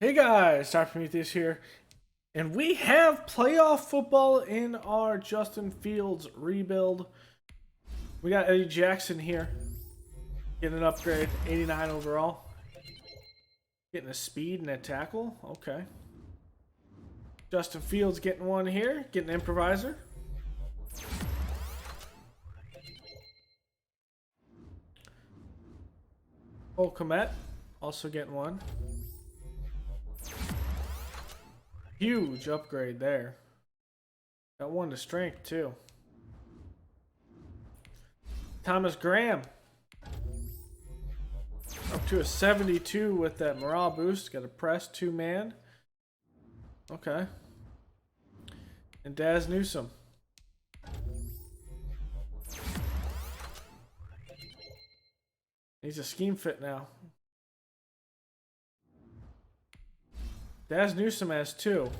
Hey guys, Dr. Prometheus here, and we have playoff football in our Justin Fields rebuild. We got Eddie Jackson here, getting an upgrade, 89 overall. Getting a speed and a tackle, okay. Justin Fields getting one here, getting an improviser. Cole Kmet, also getting one. Huge upgrade there. Got one to strength too. Thomas Graham. Up to a 72 with that morale boost. Got a press 2-man. Okay. And Daz Newsome. He's a scheme fit now. Daz Newsome has 2.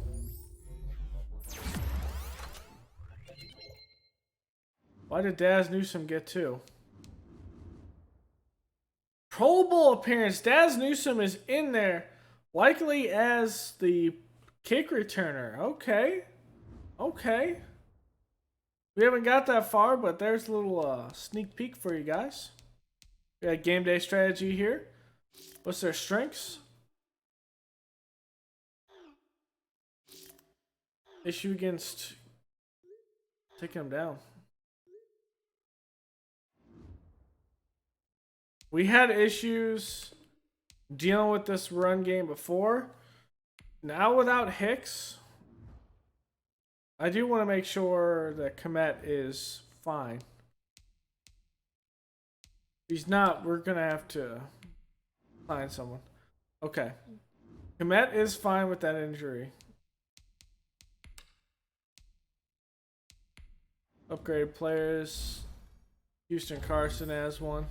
Why did Daz Newsome get 2? Pro Bowl appearance. Daz Newsome is in there. Likely as the kick returner. Okay. Okay. We haven't got that far, but there's a little sneak peek for you guys. We got game day strategy here. What's their strengths? Issue against taking them down. We had issues dealing with this run game before. Now without Hicks, I do want to make sure that Kmet is fine. If he's not, we're going to have to find someone. Okay. Kmet is fine with that injury. Upgrade players. Houston Carson has one.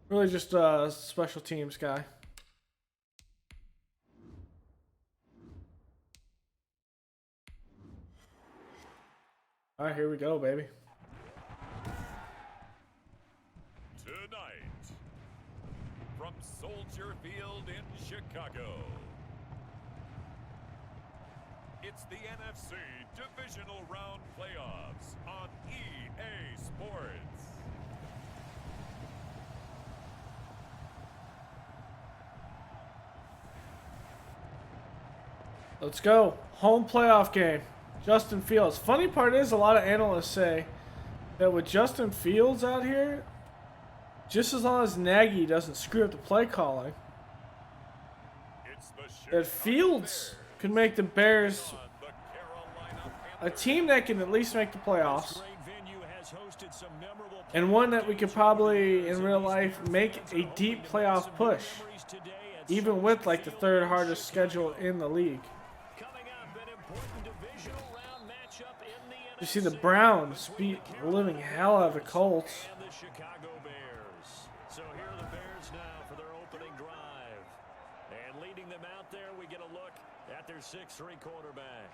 Really just a special teams guy. Alright, here we go, baby. Tonight, from Soldier Field in Chicago, it's the NFC Divisional Round Playoffs on EA Sports. Let's go. Home playoff game. Justin Fields. Funny part is a lot of analysts say that with Justin Fields out here, just as long as Nagy doesn't screw up the play calling, that Fields could make the Bears a team that can at least make the playoffs, and one that we could probably in real life make a deep playoff push, even with like the third hardest schedule in the league. You see the Browns beat the living hell out of the Colts. So here are the Bears now for their opening drive. And leading them out there, we get a look at their 6'3" quarterback.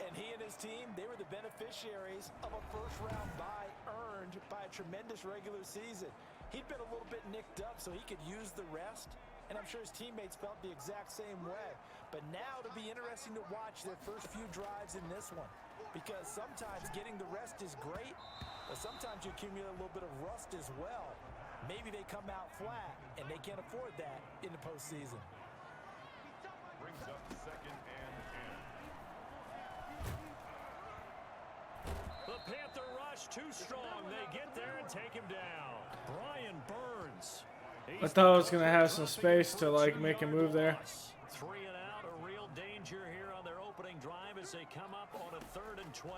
And he and his team, they were the beneficiaries of a first-round bye earned by a tremendous regular season. He'd been a little bit nicked up so he could use the rest, and I'm sure his teammates felt the exact same way. But now it'll be interesting to watch their first few drives in this one, because sometimes getting the rest is great, but sometimes you accumulate a little bit of rust as well. Maybe they come out flat, and they can't afford that in the postseason. Brings up 2nd and 10. The Panther rush too strong. They get there and take him down. Brian Burns. I thought I was going to have some space to like make a move there. 3 and out, a real danger here on their opening drive as they come up on a 3rd and 12.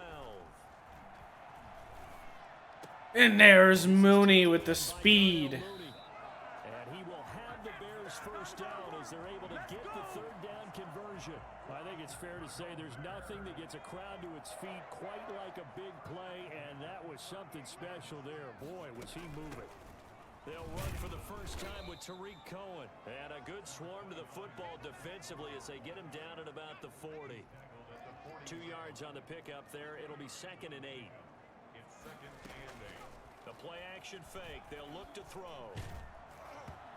And there's Mooney with the speed. And he will have the Bears first down as they're able to get the 3rd down conversion. I think it's fair to say there's nothing that gets a crowd to its feet quite like a big play, and that was something special there. Boy, was he moving. They'll run for the first time with Tariq Cohen. And a good swarm to the football defensively as they get him down at about the 40. 2 yards on the pickup there. It'll be 2nd and 8. It's 2nd and 8. The play action fake. They'll look to throw.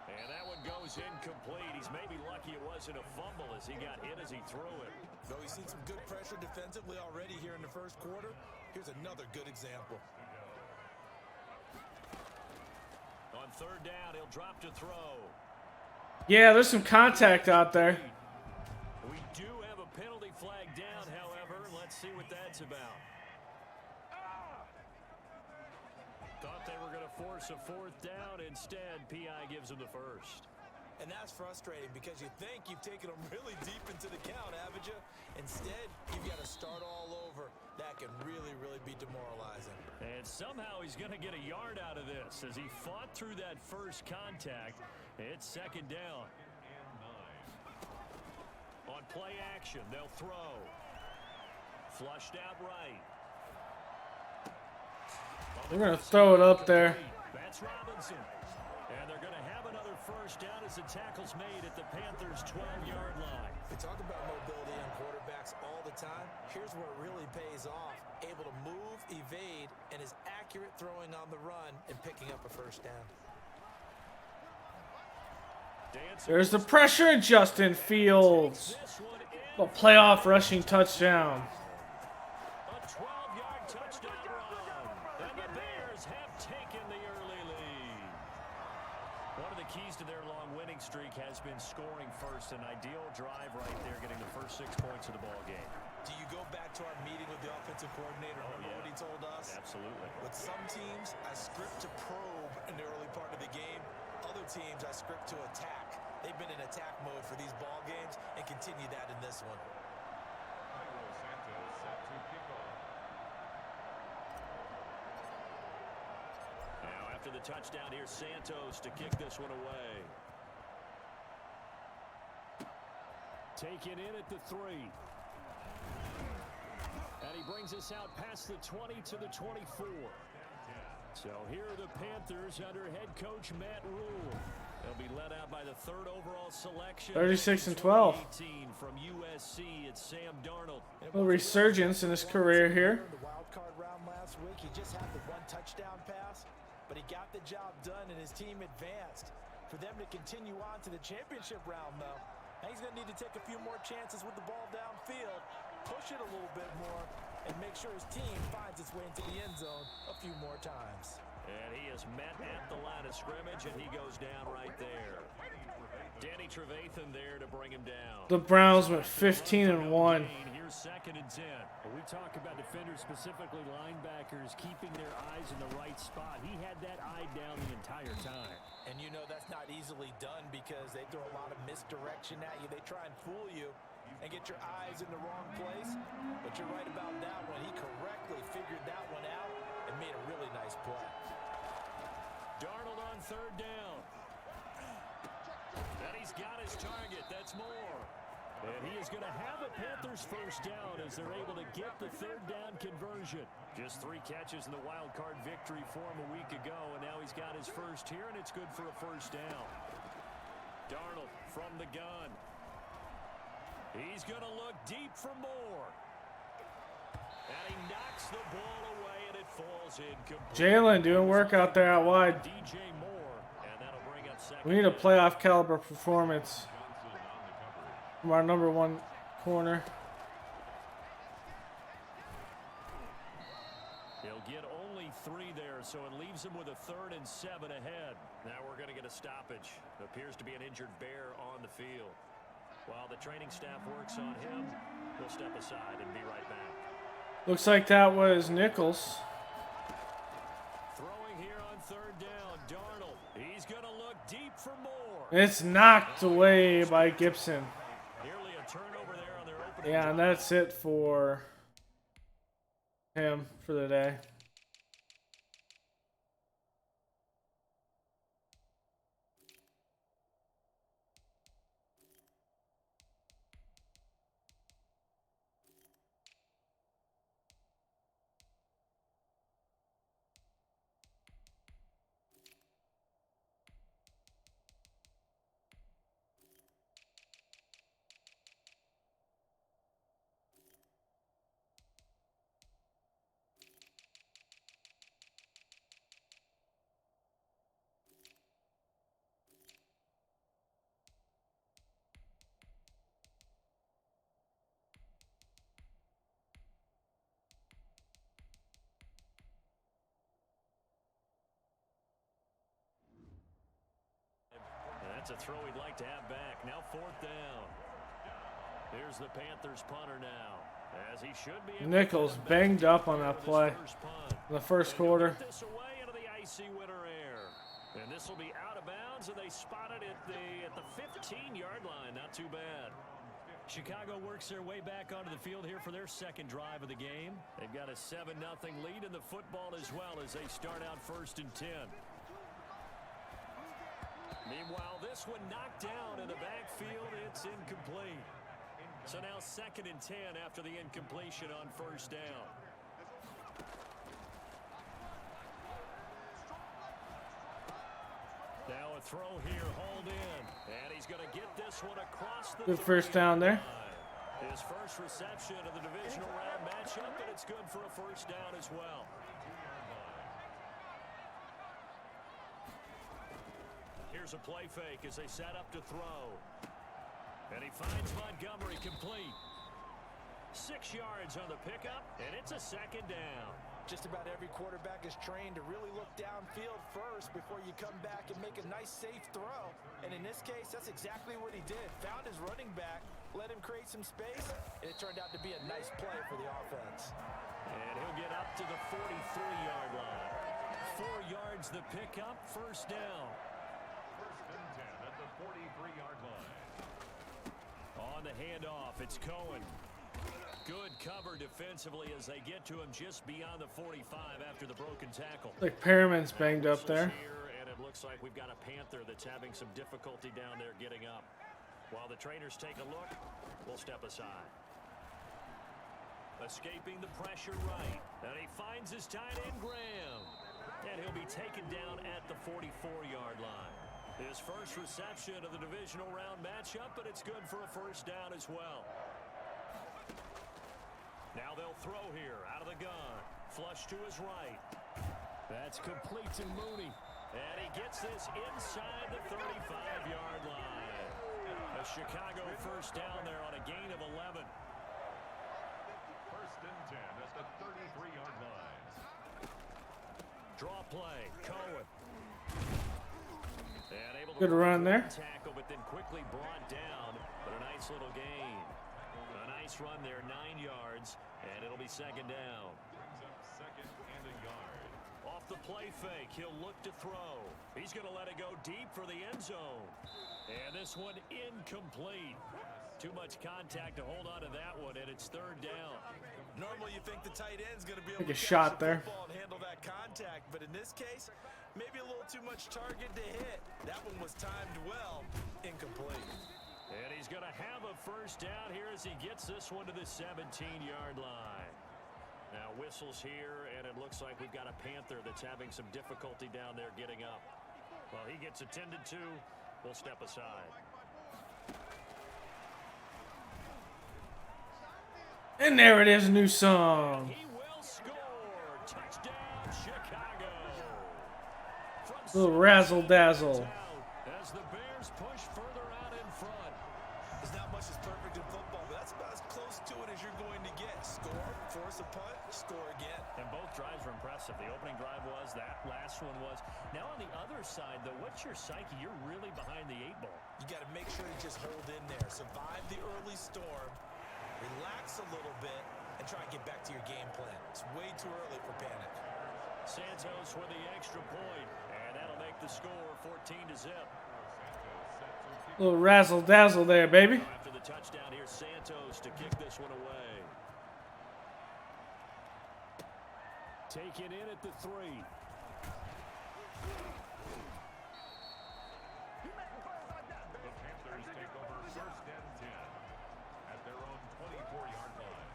And that one goes incomplete. He's maybe lucky it wasn't a fumble as he got hit as he threw it. Though he's seen some good pressure defensively already here in the first quarter, here's another good example. On third down, he'll drop to throw. Yeah, there's some contact out there. We do have a penalty flag down, however. Let's see what that's about. Thought they were going to force a fourth down. Instead, PI gives them the first. And that's frustrating because you think you've taken them really deep into the count, haven't you? Instead, you've got to start all over. That can really, really be demoralizing. And somehow he's going to get a yard out of this as he fought through that first contact. It's second down. On play action, they'll throw. Flushed out right. They're going to throw it up there. That's Robinson. And they're going to have another first down as the tackle's made at the Panthers' 12-yard line. We talk about mobility on quarterbacks all the time. Here's where it really pays off. Able to move, evade, and is accurate throwing on the run and picking up a first down. There's the pressure, and Justin Fields. A playoff rushing touchdown. A 12-yard touchdown run. And the Bears have taken the early lead. One of the keys to their long winning streak has been scoring first. An ideal drive right there, getting the first 6 points of the ball game. Do you go back to our meeting with the offensive coordinator? Remember what he told us? Absolutely. With some teams, I script to probe in the early part of the game. Other teams, I script to attack. They've been in attack mode for these ball games and continue that in this one. Now after the touchdown, here's Santos to kick this one away. Taken in at the 3. And he brings us out past the 20 to the 24. So here are the Panthers under head coach Matt Rule. They'll be led out by the 3rd overall selection. 36-12. From USC, it's Sam Darnold. A little resurgence in his career here. The wild card round last week, he just had the 1 touchdown pass, but he got the job done and his team advanced. For them to continue on to the championship round, though, now he's going to need to take a few more chances with the ball downfield, push it a little bit more, and make sure his team finds its way into the end zone a few more times. And he is met at the line of scrimmage, and he goes down right there. Danny Trevathan there to bring him down. The Browns went 15-1. Here's 2nd and 10. We talk about defenders, specifically linebackers, keeping their eyes in the right spot. He had that eye down the entire time. And you know that's not easily done because they throw a lot of misdirection at you. They try and fool you and get your eyes in the wrong place. But you're right about that one. He correctly figured that one out and made a really nice play. Darnold on 3rd down. And he's got his target. That's more. And he is going to have a Panthers first down as they're able to get the 3rd down conversion. Just 3 catches in the wild card victory for him a week ago, and now he's got his first here, and it's good for a first down. Darnold from the gun. He's going to look deep for more. And he knocks the ball away, and it falls incomplete. Jalen doing work out there out wide. DJ Moore, and that'll bring up 2nd. We need a playoff caliber performance from our number 1 corner. He'll get only 3 there, so it leaves him with a 3rd and 7 ahead. Now we're going to get a stoppage. Appears to be an injured Bear on the field. While the training staff works on him, we'll step aside and be right back. Looks like that was Nichols. Throwing here on 3rd down, Darnold. He's going to look deep for more. It's knocked away by Gibson. Nearly a turnover there on their opening Yeah, and drive. that's it for him for the day. That's a throw he'd like to have back. Now 4th down. Here's the Panthers punter now. As he should be. Nichols banged up on that play in the first quarter. This away into the icy winter air. And this will be out of bounds, and they spot it at the 15-yard line. Not too bad. Chicago works their way back onto the field here for their second drive of the game. They've got a 7-0 lead in the football as well as they start out 1st and 10. Meanwhile, this one knocked down in the backfield. It's incomplete. So now 2nd and 10 after the incompletion on 1st down. Now a throw here, hauled in. And he's going to get this one across the Good first down there. His first reception of the divisional round matchup, and it's good for a 1st down as well. Here's a play fake as they set up to throw. And he finds Montgomery complete. 6 yards on the pickup, and it's a 2nd down. Just about every quarterback is trained to really look downfield first before you come back and make a nice, safe throw. And in this case, that's exactly what he did. Found his running back, let him create some space, and it turned out to be a nice play for the offense. And he'll get up to the 43-yard line. 4 yards the pickup, 1st down. 1st and 10 at the 43-yard line. On the handoff, it's Cohen. Good cover defensively as they get to him just beyond the 45 after the broken tackle. Like Perriman's banged up there. And it looks like we've got a Panther that's having some difficulty down there getting up. While the trainers take a look, we'll step aside. Escaping the pressure right. And he finds his tight end, Graham. And he'll be taken down at the 44-yard line. His first reception of the divisional round matchup, but it's good for a 1st down as well. Now they'll throw here out of the gun. Flush to his right. That's complete to Mooney. And he gets this inside the 35-yard line. A Chicago 1st down there on a gain of 11. 1st and 10 at the 33-yard line. Draw play. Cohen. And able to Good run there. tackle, but then quickly brought down. But a nice little gain. A nice run there, 9 yards, and it'll be 2nd down. Brings up 2nd and a yard. Off the play fake, he'll look to throw. He's going to let it go deep for the end zone. And this one incomplete. Too much contact to hold on to that one, and it's 3rd down. Normally you think the tight end's going to be able Take a to shot catch the there. football and handle that contact, but in this case, maybe a little too much target to hit. That one was timed well, incomplete. And he's going to have a 1st down here as he gets this one to the 17-yard line. Now whistles here, and it looks like we've got a Panther that's having some difficulty down there getting up. Well, he gets attended to. We'll step aside. And there it is, a new song. He will score. Touchdown, Chicago. Little razzle dazzle. As the Bears push further out in front. There's not much that's perfect in football, but that's about as close to it as you're going to get. Score, force a punt, score again. And both drives were impressive. The opening drive was, that last one was. Now on the other side, though, what's your psyche? You're really behind the 8 ball. You got to make sure to just hold in there. Survive the early storm, relax a little bit, and try and get back to your game plan. It's way too early for panic. Santos with the extra point, and that'll make the score 14-0. Little razzle dazzle there, baby. After the touchdown, here's Santos to kick this one away. Taken in at the 3. The Panthers take over 1st and 10 at their own 24-yard line.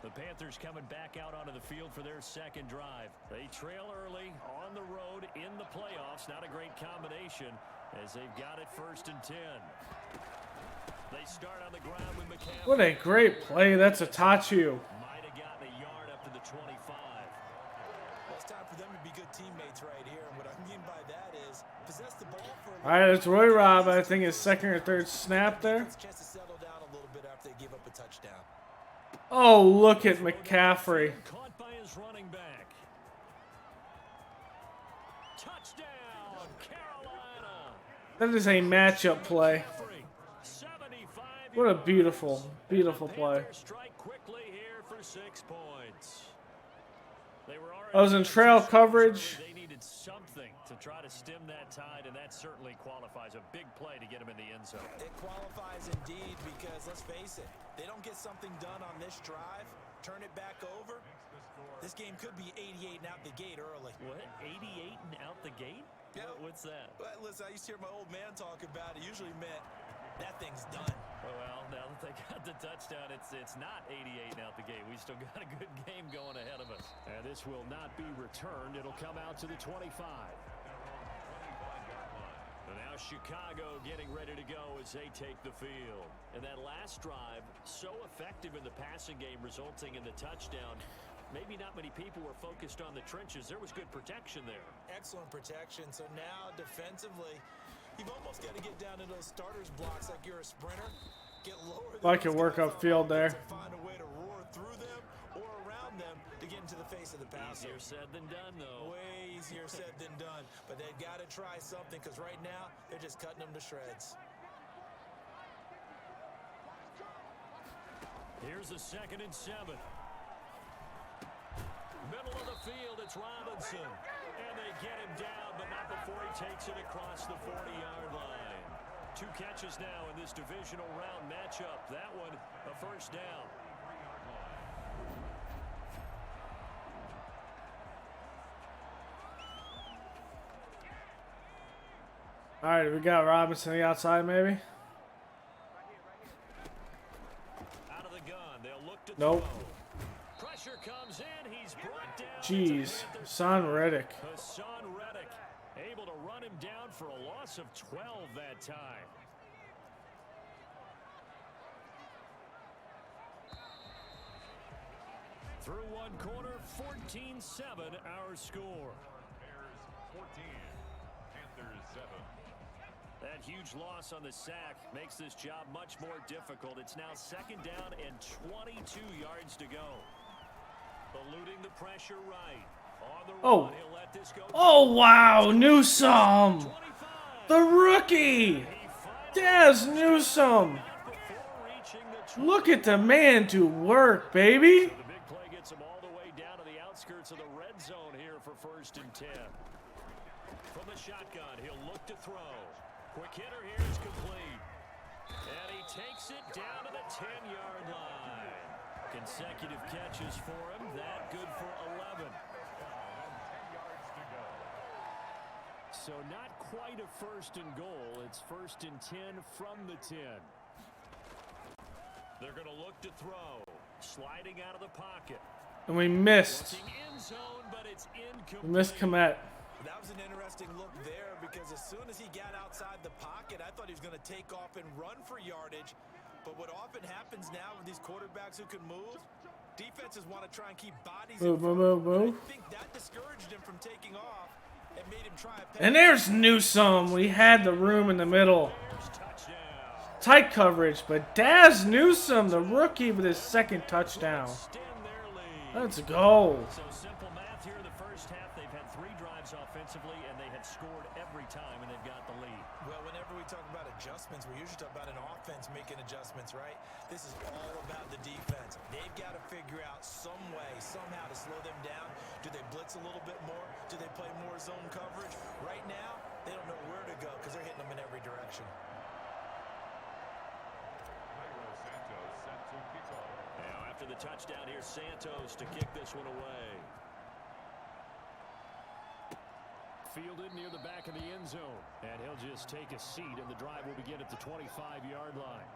The Panthers coming back out onto the field for their second drive. They trail early on the road in the playoffs. Not a great combination as they've got it 1st and 10. They start on the ground with McCaffrey. What a great play. That's a Tachu. Might have gotten a yard up to the 25. Well, it's time for them to be good teammates right here. And what I mean by that is possess the ball for a All right, it's Roy Robb. I think his 2nd or 3rd snap there. It's a chance to settle down a little bit after they give up a touchdown. Oh, look at McCaffrey. Caught by his running back. Touchdown, Carolina. That is a matchup play. 75 What a yards. beautiful, beautiful And the play. Panthers strike quickly here for 6 points. They were already I was in down trail 2 scores coverage. early. They needed something to try to stem that tide, and that certainly qualifies. A big play to get them in the end zone. It qualifies indeed because, let's face it, they don't get something done on this drive, turn it back over, this game could be 88 and out the gate early. What? 88 and out the gate? Yeah. What's that? But listen, I used to hear my old man talk about it. Usually meant that thing's done. Well, now that they got the touchdown, it's not 88 and out the gate. We still got a good game going ahead of us. And this will not be returned. It'll come out to the 25. And now Chicago getting ready to go as they take the field. And that last drive, so effective in the passing game, resulting in the touchdown. Maybe not many people were focused on the trenches. There was good protection there. Excellent protection. So now defensively, you've almost got to get down to those starters blocks like you're a sprinter. Get lower. I can work upfield there. Find a way to roar through them or around them to get into the face of the passer. Easier said than done, though. Way easier said than done. But they've got to try something because right now they're just cutting them to shreds. Here's a 2nd and 7. Middle of the field, it's Robinson. And they get him down, but not before he takes it across the 40-yard line. 2 catches now in this divisional round matchup. That one, a first down. All right, we got Robinson on the outside, maybe. Out of the gun, they'll look to Nope. throw. Pressure comes in, he's brought down. Jeez, Son Reddick. Hassan Reddick able to run him down for a loss of 12 that time. Through one quarter, 14-7 our score. Bears 14, Panthers 7. That huge loss on the sack makes this job much more difficult. It's now 2nd down and 22 yards to go. Eluding the pressure right. On the Oh. run, he'll let this go. Oh, wow, Newsome. 25. The rookie. Daz Newsome. Before reaching the Look at the man do work, baby. The big play gets him all the way down to the outskirts of the red zone here for 1st and 10. From the shotgun, he'll look to throw. Quick hitter here is complete. And he takes it down to the 10-yard line. Consecutive catches for him. That good for 11. 10 yards to go. So not quite a 1st and goal. It's 1st and 10 from the 10. They're going to look to throw. Sliding out of the pocket. And we missed. Looking end zone, but it's incomplete. We missed Komet. That was an interesting look there because as soon as he got outside the pocket, I thought he was going to take off and run for yardage. But what often happens now with these quarterbacks who can move, defenses want to try and keep bodies in Move, front. move, move, move. I think that discouraged him from taking off and made him try a pass. And there's Newsome. We had the room in the middle. Touchdown. Tight coverage, but Daz Newsome, the rookie, with his 2nd touchdown. Extend their lead. Let's go. So simple math here in the first half. They've had 3 drives offensively, and they have scored every time, and they've got the lead. Well, whenever we talk about adjustments, we usually talk about an offense making adjustments, right? This is all about the defense. They've got to figure out some way, somehow to slow them down. Do they blitz a little bit more? Do they play more zone coverage? Right now, they don't know where to go because they're hitting them in every direction. Cairo Santos set to kick off. Now after the touchdown, here's Santos to kick this one away. Fielded near the back of the end zone. And he'll just take a seat, and the drive will begin at the 25-yard line.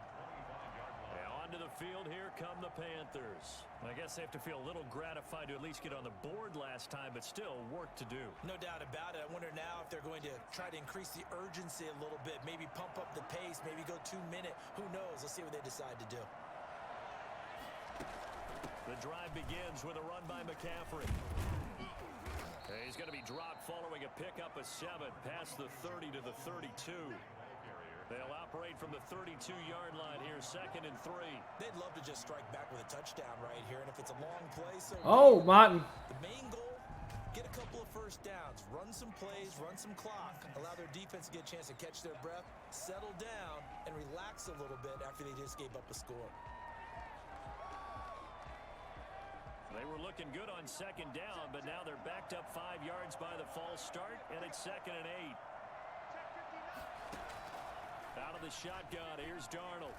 Now onto the field, here come the Panthers. I guess they have to feel a little gratified to at least get on the board last time, but still work to do. No doubt about it. I wonder now if they're going to try to increase the urgency a little bit, maybe pump up the pace, maybe go 2-minute. Who knows? Let's see what they decide to do. The drive begins with a run by McCaffrey. He's going to be dropped following a pickup of 7 past the 30 to the 32. They'll operate from the 32-yard line here, 2nd and 3. They'd love to just strike back with a touchdown right here, and if it's a long play, so Oh, Martin. the main goal, Get a couple of first downs, run some plays, run some clock, allow their defense to get a chance to catch their breath, settle down, and relax a little bit after they just gave up a score. They were looking good on second down, but now they're backed up 5 yards by the false start, and it's 2nd and 8. Out of the shotgun, here's Darnold.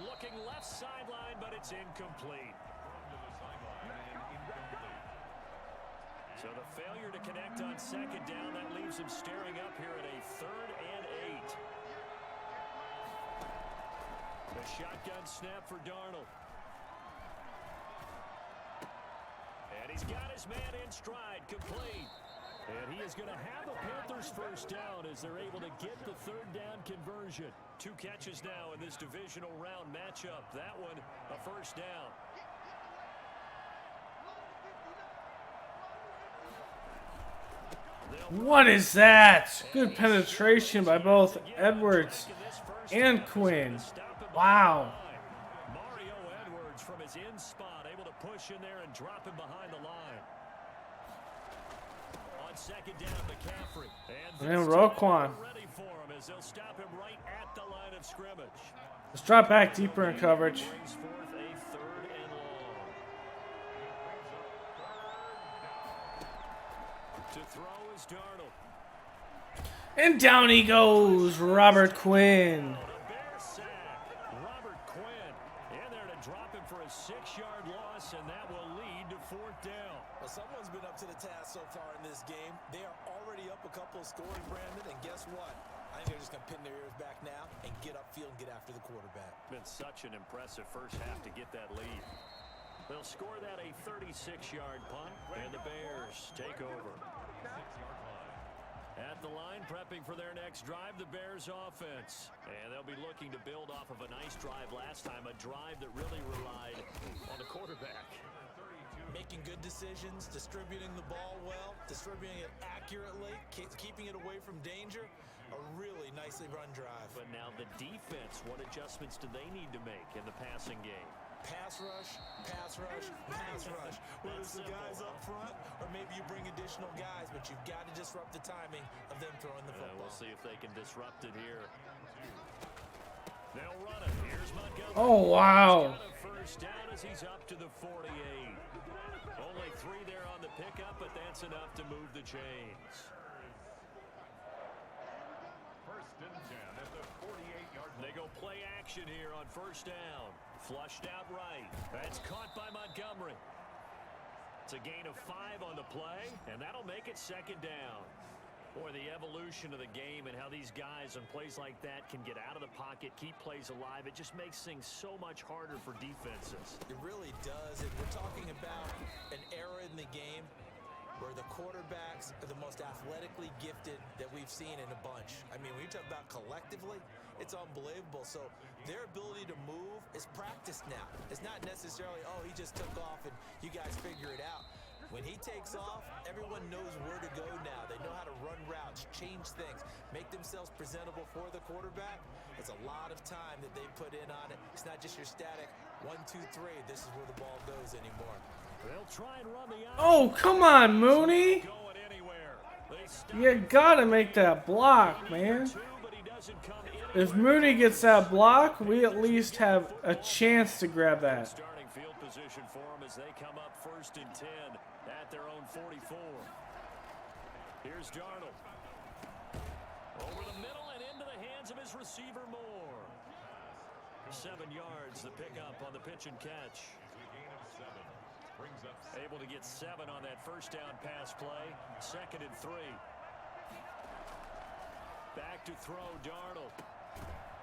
Looking left sideline, but it's incomplete. So the failure to connect on second down, that leaves him staring up here at a 3rd and 8. The shotgun snap for Darnold. And he's got his man in stride, complete. And he is going to have the Panthers first down as they're able to get the 3rd down conversion. 2 catches now in this divisional round matchup. That one, a first down. What is that? Good penetration by both Edwards and Quinn. Wow. Mario Edwards from his in spot, able to push in there and drop him behind the line. On second down, McCaffrey. And Roquan. Ready for him as they'll stop him right at the line of scrimmage. Let's drop back deeper in coverage. Brings forth a 3rd and long. To throw is Darnold. And down he goes, Robert Quinn. A bear sack. Robert Quinn in there to drop him for a 6-yard loss, and that will lead to 4th down. Well, someone's been up to the task so far in this game. They are already up a couple of scoring, Brandon, and guess what? I think they're just going to pin their ears back now and get upfield and get after the quarterback. Been such an impressive first half to get that lead. They'll score that a 36-yard punt, and the Bears take over. At the line, prepping for their next drive, the Bears offense. And they'll be looking to build off of a nice drive last time, a drive that really relied on the quarterback. Making good decisions, distributing the ball well, distributing it accurately, keeping it away from danger. A really nicely run drive. But now the defense, what adjustments do they need to make in the passing game? Pass rush, pass rush, pass rush. Whether it's the guys up front or maybe you bring additional guys, but you've got to disrupt the timing of them throwing the football. We'll see if they can disrupt it here. They'll run it. Here's Montgomery. Oh, wow. He's got a first down as he's up to the 48. Only 3 there on the pickup, but that's enough to move the chains. 1st and 10 at the 48-yard line. They go play action here on first down. Flushed out right. That's caught by Montgomery. It's a gain of 5 on the play, and that'll make it 2nd down. Boy, the evolution of the game and how these guys on plays like that can get out of the pocket, keep plays alive, it just makes things so much harder for defenses. It really does, and we're talking about an era in the game where the quarterbacks are the most athletically gifted that we've seen in a bunch. I mean, when you talk about collectively, it's unbelievable. So their ability to move is practiced now. It's not necessarily, oh, he just took off and you guys figure it out. When he takes off, everyone knows where to go now. They know how to run routes, change things, make themselves presentable for the quarterback. It's a lot of time that they put in on it. It's not just your static 1, 2, 3. This is where the ball goes anymore. They'll try and run the Oh, come on, Mooney. going anywhere. They stop You gotta make that block, man. but he doesn't come If Mooney gets that block, we at least have a chance to grab that. Starting field position for them as they come up 1st and 10 at their own 44. Here's Darnold. Over the middle and into the hands of his receiver Moore. 7 yards, the pickup on the pitch and catch. Gain of 7. Brings up Able to get 7 on that first down pass play. 2nd and 3. Back to throw, Darnold.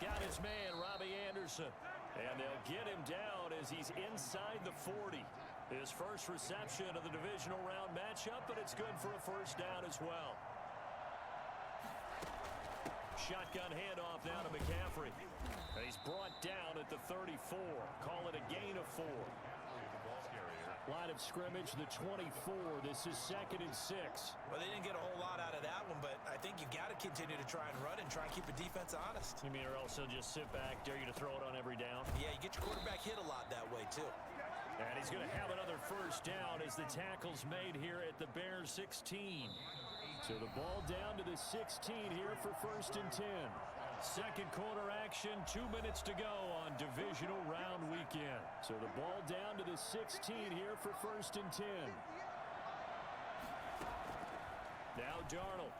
Got his man, Robbie Anderson. And they'll get him down as he's inside the 40. His first reception of the divisional round matchup, but it's good for a first down as well. Shotgun handoff now to McCaffrey. And he's brought down at the 34. Call it a gain of 4. Line of scrimmage, the 24. This is 2nd and 6. Well, they didn't get a whole lot out of that one, but I think you've got to continue to try and run and try and keep the defense honest. You mean or else they'll just sit back, dare you to throw it on every down? Yeah, you get your quarterback hit a lot that way, too. And he's going to have another first down as the tackle's made here at the Bears 16. So the ball down to the 16 here for 1st and 10. Second quarter action, 2 minutes to go on divisional round weekend. So the ball down to the 16 here for 1st and 10. Now Darnold.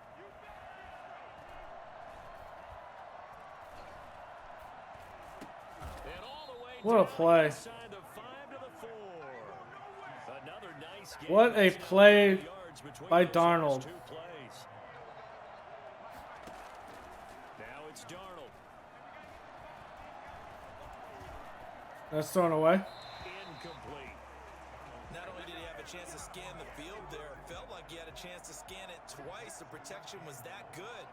And all the way What a play. inside the 5 to the 4. Another nice game. What a play Yards between by those Darnold. first 2 plays. Now it's Darnold. That's thrown away. Incomplete. Not only did he have a chance to scan the field there, it felt like he had a chance to scan it twice. The protection was that good.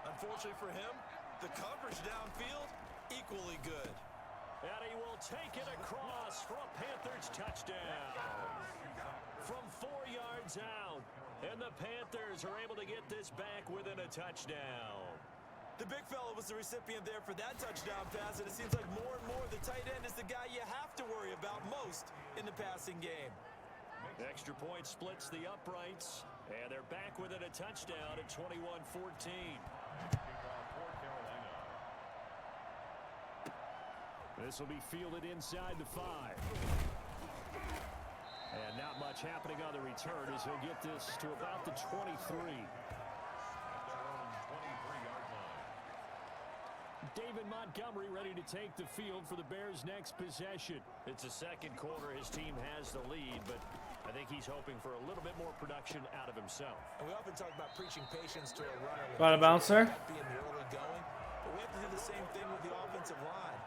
Unfortunately for him, the coverage downfield, equally good. And he will take it across for a Panthers touchdown. From 4 yards out. And the Panthers are able to get this back within a touchdown. The big fella was the recipient there for that touchdown pass, and it seems like more and more the tight end is the guy you have to worry about most in the passing game. Extra point splits the uprights, and they're back within a touchdown at 21-14. This will be fielded inside the 5. And not much happening on the return as he'll get this to about the 23. David Montgomery ready to take the field for the Bears' next possession. It's the second quarter. His team has the lead, but I think he's hoping for a little bit more production out of himself. And we often talk about preaching patience to a runner. About a bouncer. Being early going, but we have to do the same thing with the offensive line.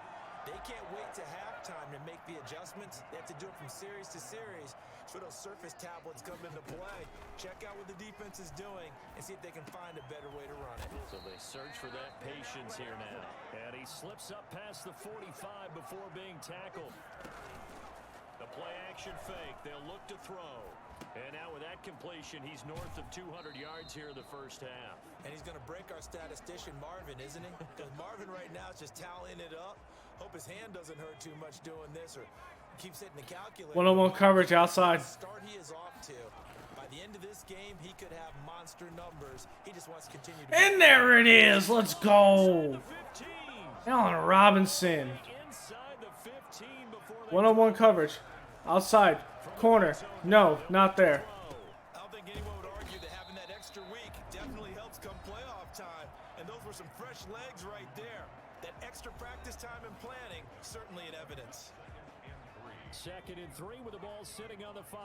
They can't wait to halftime to make the adjustments. They have to do it from series to series. So those surface tablets come into play. Check out what the defense is doing and see if they can find a better way to run it. So they search for that patience here now. And he slips up past the 45 before being tackled. The play action fake. They'll look to throw. And now with that completion, he's north of 200 yards here in the first half. And he's going to break our statistician, Marvin, isn't he? Because Marvin right now is just tallying it up. Hope his hand doesn't hurt too much doing this or keeps hitting the calculator. One-on-one coverage outside. The start he is off to. By the end of this game, he could have monster numbers. He just wants to continue to... And there it is. Let's go. 15. Allen Robinson. Inside the 15 before they One-on-one coverage. Outside. Corner. No, not there. I don't think anyone would argue that having that extra week definitely helps come playoff time. And those were some fresh legs right there. That extra practice time and planning, certainly in evidence. 2nd and 3 with the ball sitting on the 5.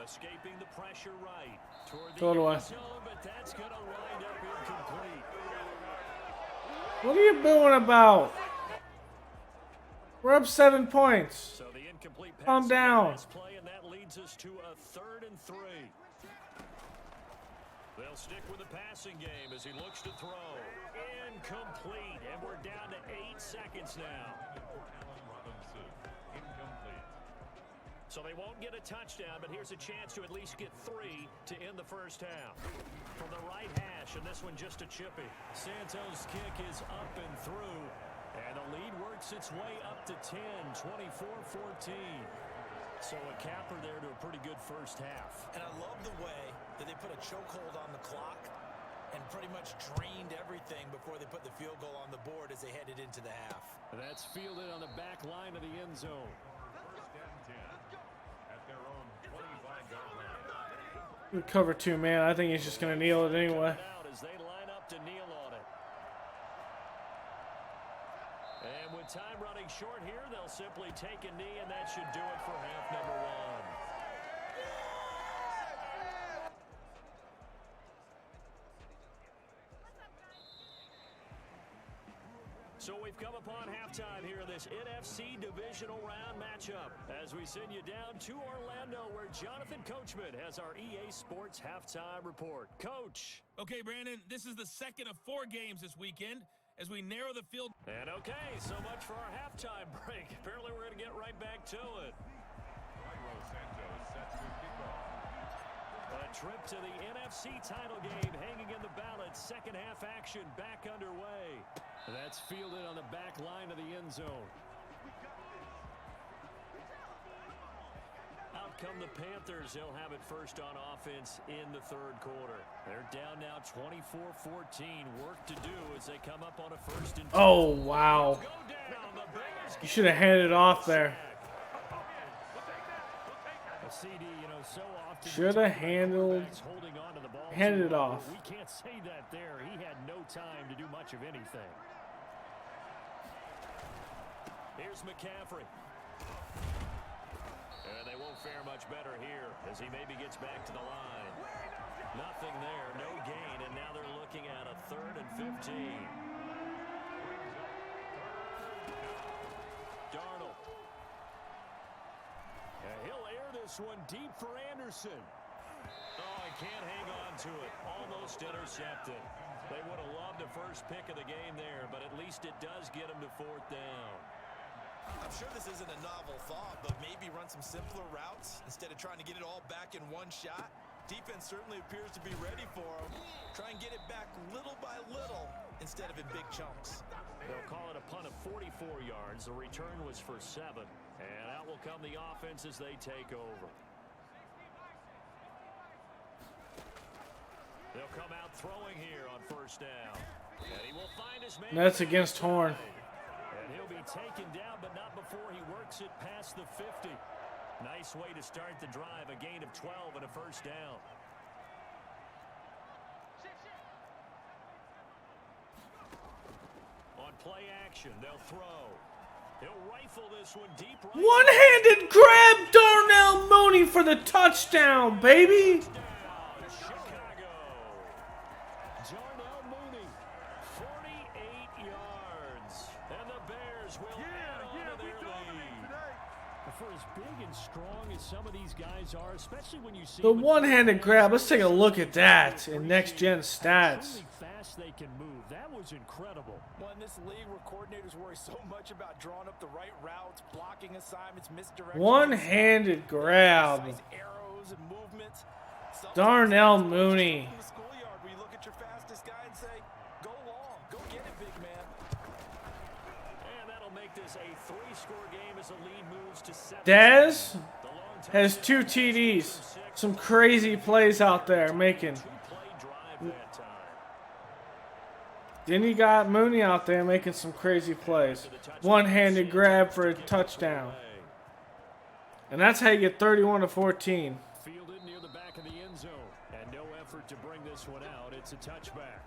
Escaping the pressure right toward the Go away. end zone, but that's going to wind up incomplete. What are you booing about? We're up 7 points. So the incomplete pass Calm down. play, and that leads us to a 3rd and 3. They'll stick with the passing game as he looks to throw. Incomplete, and we're down to 8 seconds now. So they won't get a touchdown, but here's a chance to at least get 3 to end the first half. From the right hash, and this one just a chippy. Santos' kick is up and through, and the lead works its way up to 10, 24-14. So a capper there to a pretty good first half. And I love the way that they put a chokehold on the clock and pretty much drained everything before they put the field goal on the board as they headed into the half. That's fielded on the back line of the end zone. 1st and 10 at their own 25-yard line. Good cover 2, man. I think he's just going to kneel it anyway. Out as they line up to kneel on it. And with time running short here, they'll simply take a knee, and that should do it for half number 1. So we've come upon halftime here in this NFC divisional round matchup as we send you down to Orlando where Jonathan Coachman has our EA Sports halftime report. Coach. Okay, Brandon, this is the second of 4 games this weekend as we narrow the field. And okay, so much for our halftime break. Apparently we're going to get right back to it. Santos set to kick off. A A trip to the NFC title game hanging in the balance. Second half action back underway. That's fielded on the back line of the end zone. Out come the Panthers. They'll have it first on offense in the third quarter. They're down now 24-14. Work to do as they come up on a first and 10. Oh, wow. You should have handed it off there. Should have handed it off. We can't say that there. He had no time to do much of anything. Here's McCaffrey. And they won't fare much better here as he maybe gets back to the line. Nothing there, no gain, and now they're looking at a 3rd and 15. Darnold. He'll air this one deep for Anderson. Oh, he can't hang on to it. Almost intercepted. They would have loved the first pick of the game there, but at least it does get him to 4th down. I'm sure this isn't a novel thought, but maybe run some simpler routes instead of trying to get it all back in one shot. Defense certainly appears to be ready for him. Try and get it back little by little instead of in big chunks. They'll call it a punt of 44 yards. The return was for 7. And out will come the offense as they take over. They'll come out throwing here on first down. And he will find his man. That's against Horn. And he'll be taken down, but not before he works it past the 50. Nice way to start the drive. A gain of 12 and a first down. On play action, they'll throw. He'll rifle this one deep right. One-handed grab, Darnell Mooney for the touchdown, baby. Chicago. Darnell Mooney, 48 yards. And the Bears will add on to their lead. For as big and strong as some of these guys are, especially when you see The one-handed grab. Let's take a look at that in next-gen stats. Fast they can move. That was incredible. Well, in this league where coordinators worry so much about drawing up the right routes, blocking assignments, misdirection, One-handed grab. precise arrows and movements. Darnell Mooney. In the schoolyard where you look at your fastest guy and say, go long, go get it, big man. And that'll make this a 3-score game as the lead moves to 7. Dez has 2 TDs. Some crazy plays out there making. Two-play drive that time. Then you got Mooney out there making some crazy plays. One-handed grab for a touchdown. And that's how you get 31-14. Fielded near the back of the end zone. And no effort to bring this one out. It's a touchback.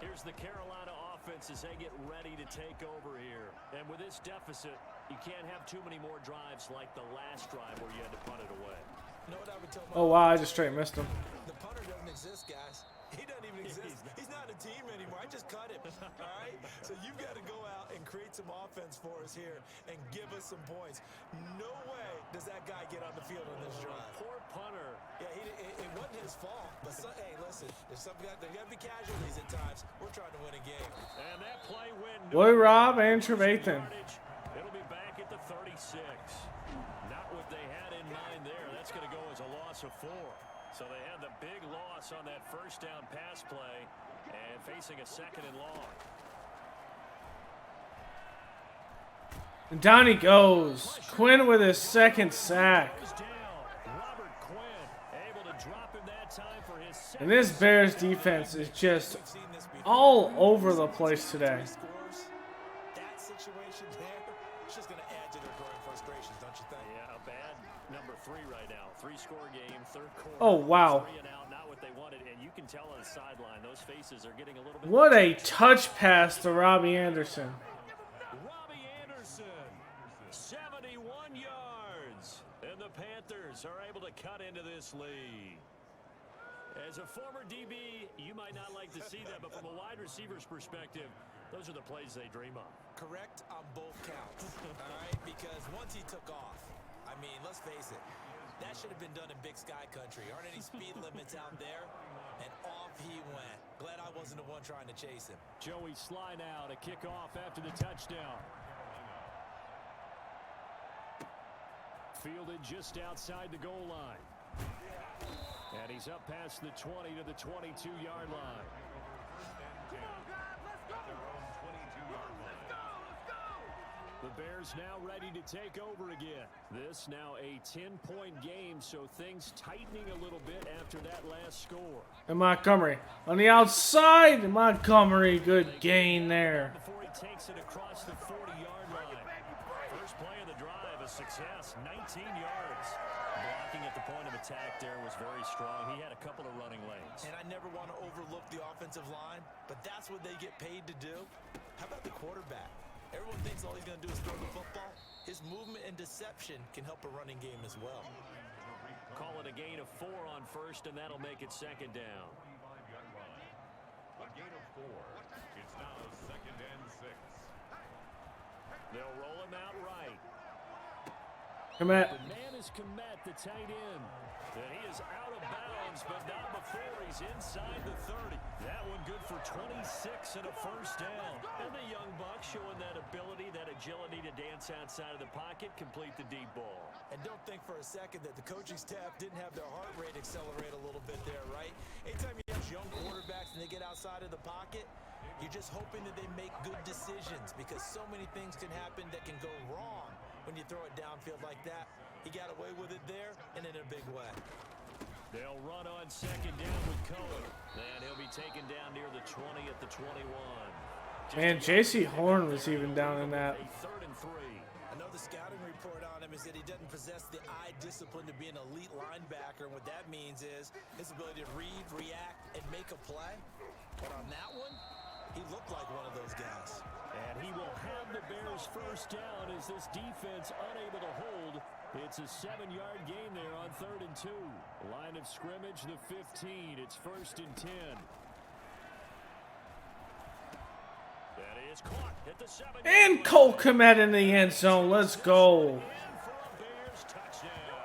Here's the Carolina offense as they get ready to take over here. And with this deficit, you can't have too many more drives like the last drive where you had to punt it away. You know what I would tell my Oh, wow, I just straight missed him. The punter doesn't exist, guys. He doesn't even exist. He's not a team anymore. I just cut him. All right? So you've got to go out and create some offense for us here and give us some points. No way does that guy get on the field on this drive. Poor punter. Yeah, it wasn't his fault. But hey, listen, there's there got to be casualties at times. We're trying to win a game. And that play win. Boy, Rob and Trevathan. It'll be back at the 36. Not what they had in mind there. That's going to go as a loss of 4. So they had the big loss on that first down pass play and facing a 2nd and long. And down he goes. Quinn with his 2nd sack. Robert Quinn able to drop him that time for his 2nd. And this Bears defense is just all over the place today. That situation there, it's just going to add to their growing frustrations, don't you think? Yeah, a bad number 3 right now. 3-score game, 3rd quarter. Oh, wow. 3 and out, not what they wanted, and you can tell on the sideline those faces are getting a little bit. What a touch pass to Robbie Anderson. Robbie Anderson, 71 yards, and the Panthers are able to cut into this lead. As a former DB, you might not like to see that, but from a wide receiver's perspective, those are the plays they dream of. Correct on both counts, all right? Because once he took off, I mean, let's face it, that should have been done in Big Sky Country. Aren't any speed limits out there? And off he went. Glad I wasn't the one trying to chase him. Joey Sly now to kick off after the touchdown. Fielded just outside the goal line. And he's up past the 20 to the 22-yard line. The Bears now ready to take over again. This now a 10-point game, so things tightening a little bit after that last score. And Montgomery on the outside. And Montgomery, good gain there. Before he takes it across the 40-yard line. First play of the drive, a success, 19 yards. Blocking at the point of attack there was very strong. He had a couple of running lanes. And I never want to overlook the offensive line, but that's what they get paid to do. How about the quarterback? Everyone thinks all he's going to do is throw the football. His movement and deception can help a running game as well. Call it a gain of 4 on first, and that'll make it second down. A gain of 4. It's now 2nd and 6. They'll roll him out right. Komet. The man is Komet, the tight end. And he is out of bounds, but not before he's inside the 30. That one good for 26 and a first down. And the young buck showing that ability, that agility to dance outside of the pocket, complete the deep ball. And don't think for a second that the coaching staff didn't have their heart rate accelerate a little bit there, right? Anytime you have young quarterbacks and they get outside of the pocket, you're just hoping that they make good decisions because so many things can happen that can go wrong when you throw it downfield like that. He got away with it there and in a big way. They'll run on second down with Cohen. And he'll be taken down near the 20 at the 21. Man, J.C. Horn was even down in that. A 3rd and 3. I know the scouting report on him is that he doesn't possess the eye discipline to be an elite linebacker. And what that means is his ability to read, react, and make a play. But on that one, he looked like one of those guys. And he will have the Bears first down as this defense unable to hold. It's a 7-yard gain there on 3rd and 2. Line of scrimmage, the 15. It's 1st and 10. That is caught at the 7. And Cole Komet in the end zone. Let's go. And for a Bears touchdown.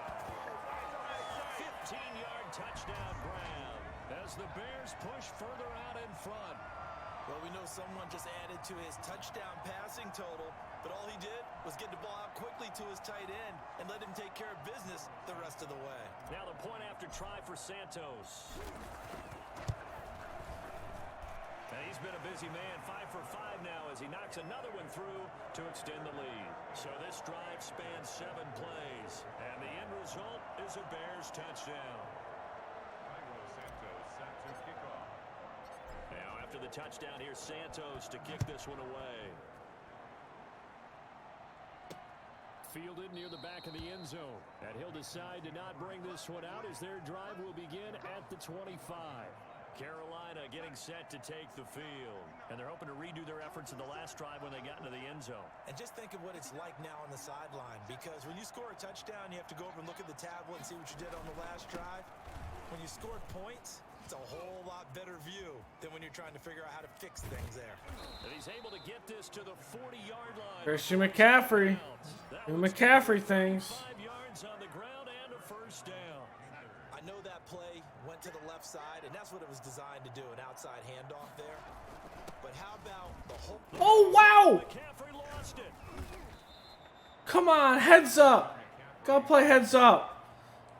15-yard touchdown Brown as the Bears push further out in front. Well, we know someone just added to his touchdown passing total, but all he did was get the ball out quickly to his tight end and let him take care of business the rest of the way. Now the point after try for Santos. And he's been a busy man, 5 for 5 now as he knocks another one through to extend the lead. So this drive spans 7 plays, and the end result is a Bears touchdown. Santos set to kick off. Now after the touchdown, here's Santos to kick this one away. Fielded near the back of the end zone. And he'll decide to not bring this one out as their drive will begin at the 25. Carolina getting set to take the field. And they're hoping to redo their efforts in the last drive when they got into the end zone. And just think of what it's like now on the sideline, because when you score a touchdown, you have to go over and look at the tablet and see what you did on the last drive. When you scored points, it's a whole lot better view than when you're trying to figure out how to fix things there. And he's able to get this to the 40-yard line. Christian McCaffrey. Do McCaffrey things. 5 yards on the ground and a first down. I know that play went to the left side, and that's what it was designed to do, an outside handoff there. But how about the whole... Oh, wow. McCaffrey lost it. Come on, heads up. Gotta play heads up.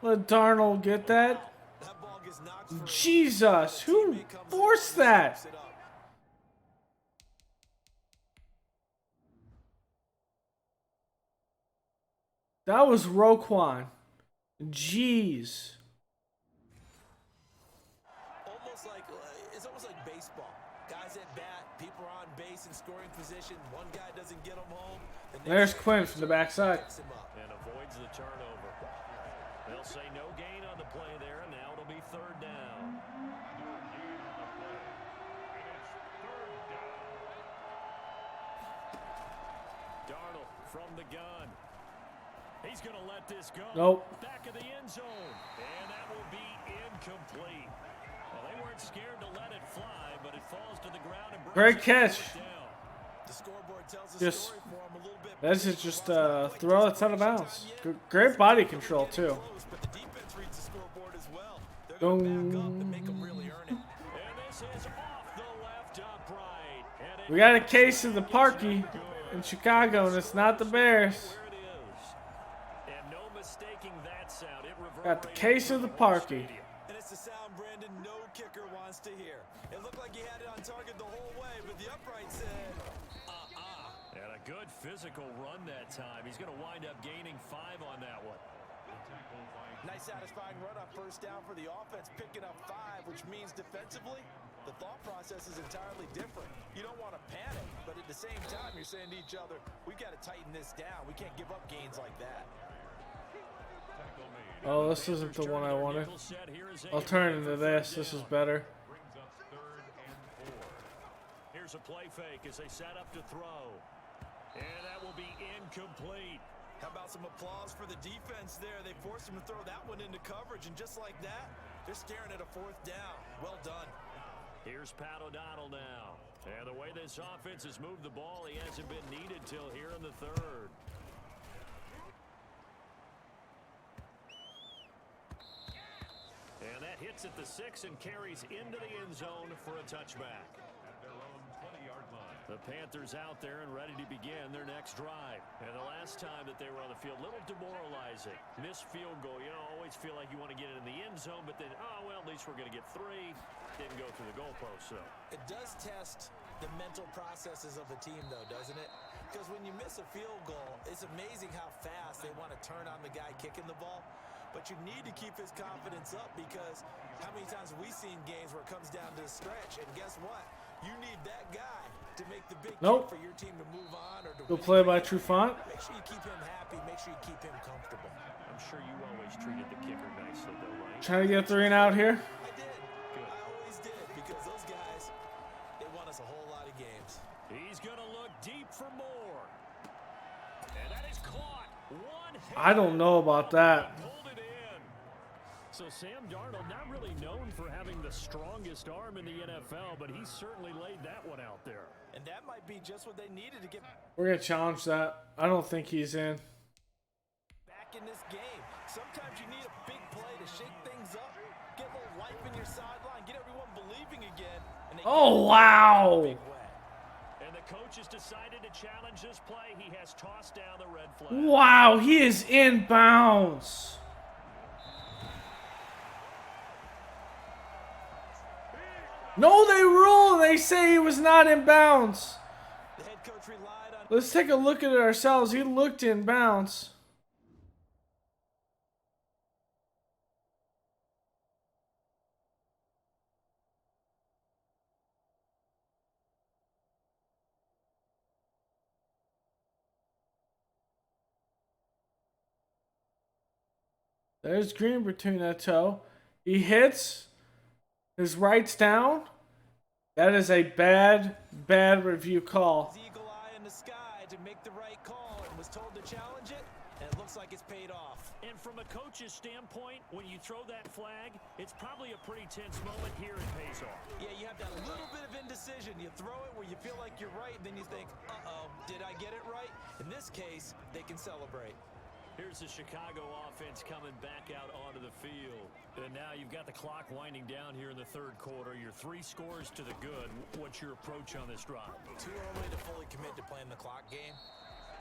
Let Darnold get that. That ball gets knocked for... Jesus, who forced that? That was Roquan. Jeez. It's almost like baseball. Guys at bat, people are on base in scoring position. One guy doesn't get them home. There's Quinn from the backside. And avoids the turnover. They'll say no gain on the play there, and now it'll be 3rd down. Darnold from the gun. He's going to let this go. Nope. Back of the end zone. And that will be incomplete. Well, they weren't scared to let it fly, but it falls to the ground and Great catch. The scoreboard tells the Just, story for him a little bit. that's just throw it out of bounds. Great body control too. But the defense reads the scoreboard as well. They're going to back up and make them really earn it. And this is off the left upright. And We got a case of the Parky in Chicago, and it's not the Bears. where it is. And no mistaking that sound. It Got the reverberated case of through the whole parky. stadium. And it's the sound Brandon no kicker wants to hear. It looked like he had it on target the whole way, but the upright said, And a good physical run that time. He's going to wind up gaining 5 on that one. Nice satisfying run on first down for the offense, picking up 5, which means defensively, the thought process is entirely different. You don't want to panic, but at the same time, you're saying to each other, we've got to tighten this down. We can't give up gains like that. Oh, this isn't the one I wanted. I'll turn into this. This is better. Brings up 3rd and 4. Here's a play fake as they set up to throw. And that will be incomplete. How about some applause for the defense there? They forced him to throw that one into coverage, and just like that, they're staring at a 4th down. Well done. Here's Pat O'Donnell now. And the way this offense has moved the ball, he hasn't been needed till here in the 3rd. And that hits at the 6 and carries into the end zone for a touchback. At their own 20-yard line. The Panthers out there and ready to begin their next drive. And the last time that they were on the field, a little demoralizing. Missed field goal. You know, always feel like you want to get it in the end zone, but then, oh, well, at least we're going to get 3. Didn't go through the goalpost, though. It does test the mental processes of a team, though, doesn't it? Because when you miss a field goal, it's amazing how fast they want to turn on the guy kicking the ball. But you need to keep his confidence up, because how many times have we seen games where it comes down to the stretch, and guess what? You need that guy to make the big kick for your team to move on or to Go play by Trufant. Make sure you keep him happy. Make sure you keep him comfortable. I'm sure you always treated the kicker nicely, though, right? Trying to get 3 and out here. I did. Good. I always did, because those guys, they won us a whole lot of games. He's going to look deep for more. And that is caught. I don't know about that. Pulled it in. So Sam Darnold, not really known for having the strongest arm in the NFL, but he certainly laid that one out there. And that might be just what they needed to get We're going to challenge that. I don't think he's in. back in this game. Sometimes you need a big play to shake things up, get a little life in your sideline, get everyone believing again. And they Oh, wow. big way. And the coach has decided to challenge this play. He has tossed down the red flag. Wow, he is in bounds. No, they rule. They say he was not in bounds. The head coach relied on Let's take a look at it ourselves. He looked in bounds. There's green between that toe. He hits. His right's down. That is a bad review call. his eagle eye in the sky to make the right call and was told to challenge it, and it looks like it's paid off. And from a coach's standpoint, when you throw that flag, it's probably a pretty tense moment. Here it pays off. Yeah, you have that little bit of indecision. You throw it where you feel like you're right, and then you think, uh-oh, did I get it right? In this case, they can celebrate. Here's the Chicago offense coming back out onto the field. And now you've got the clock winding down here in the 3rd quarter. You're 3 scores to the good. What's your approach on this drive? Too early to fully commit to playing the clock game.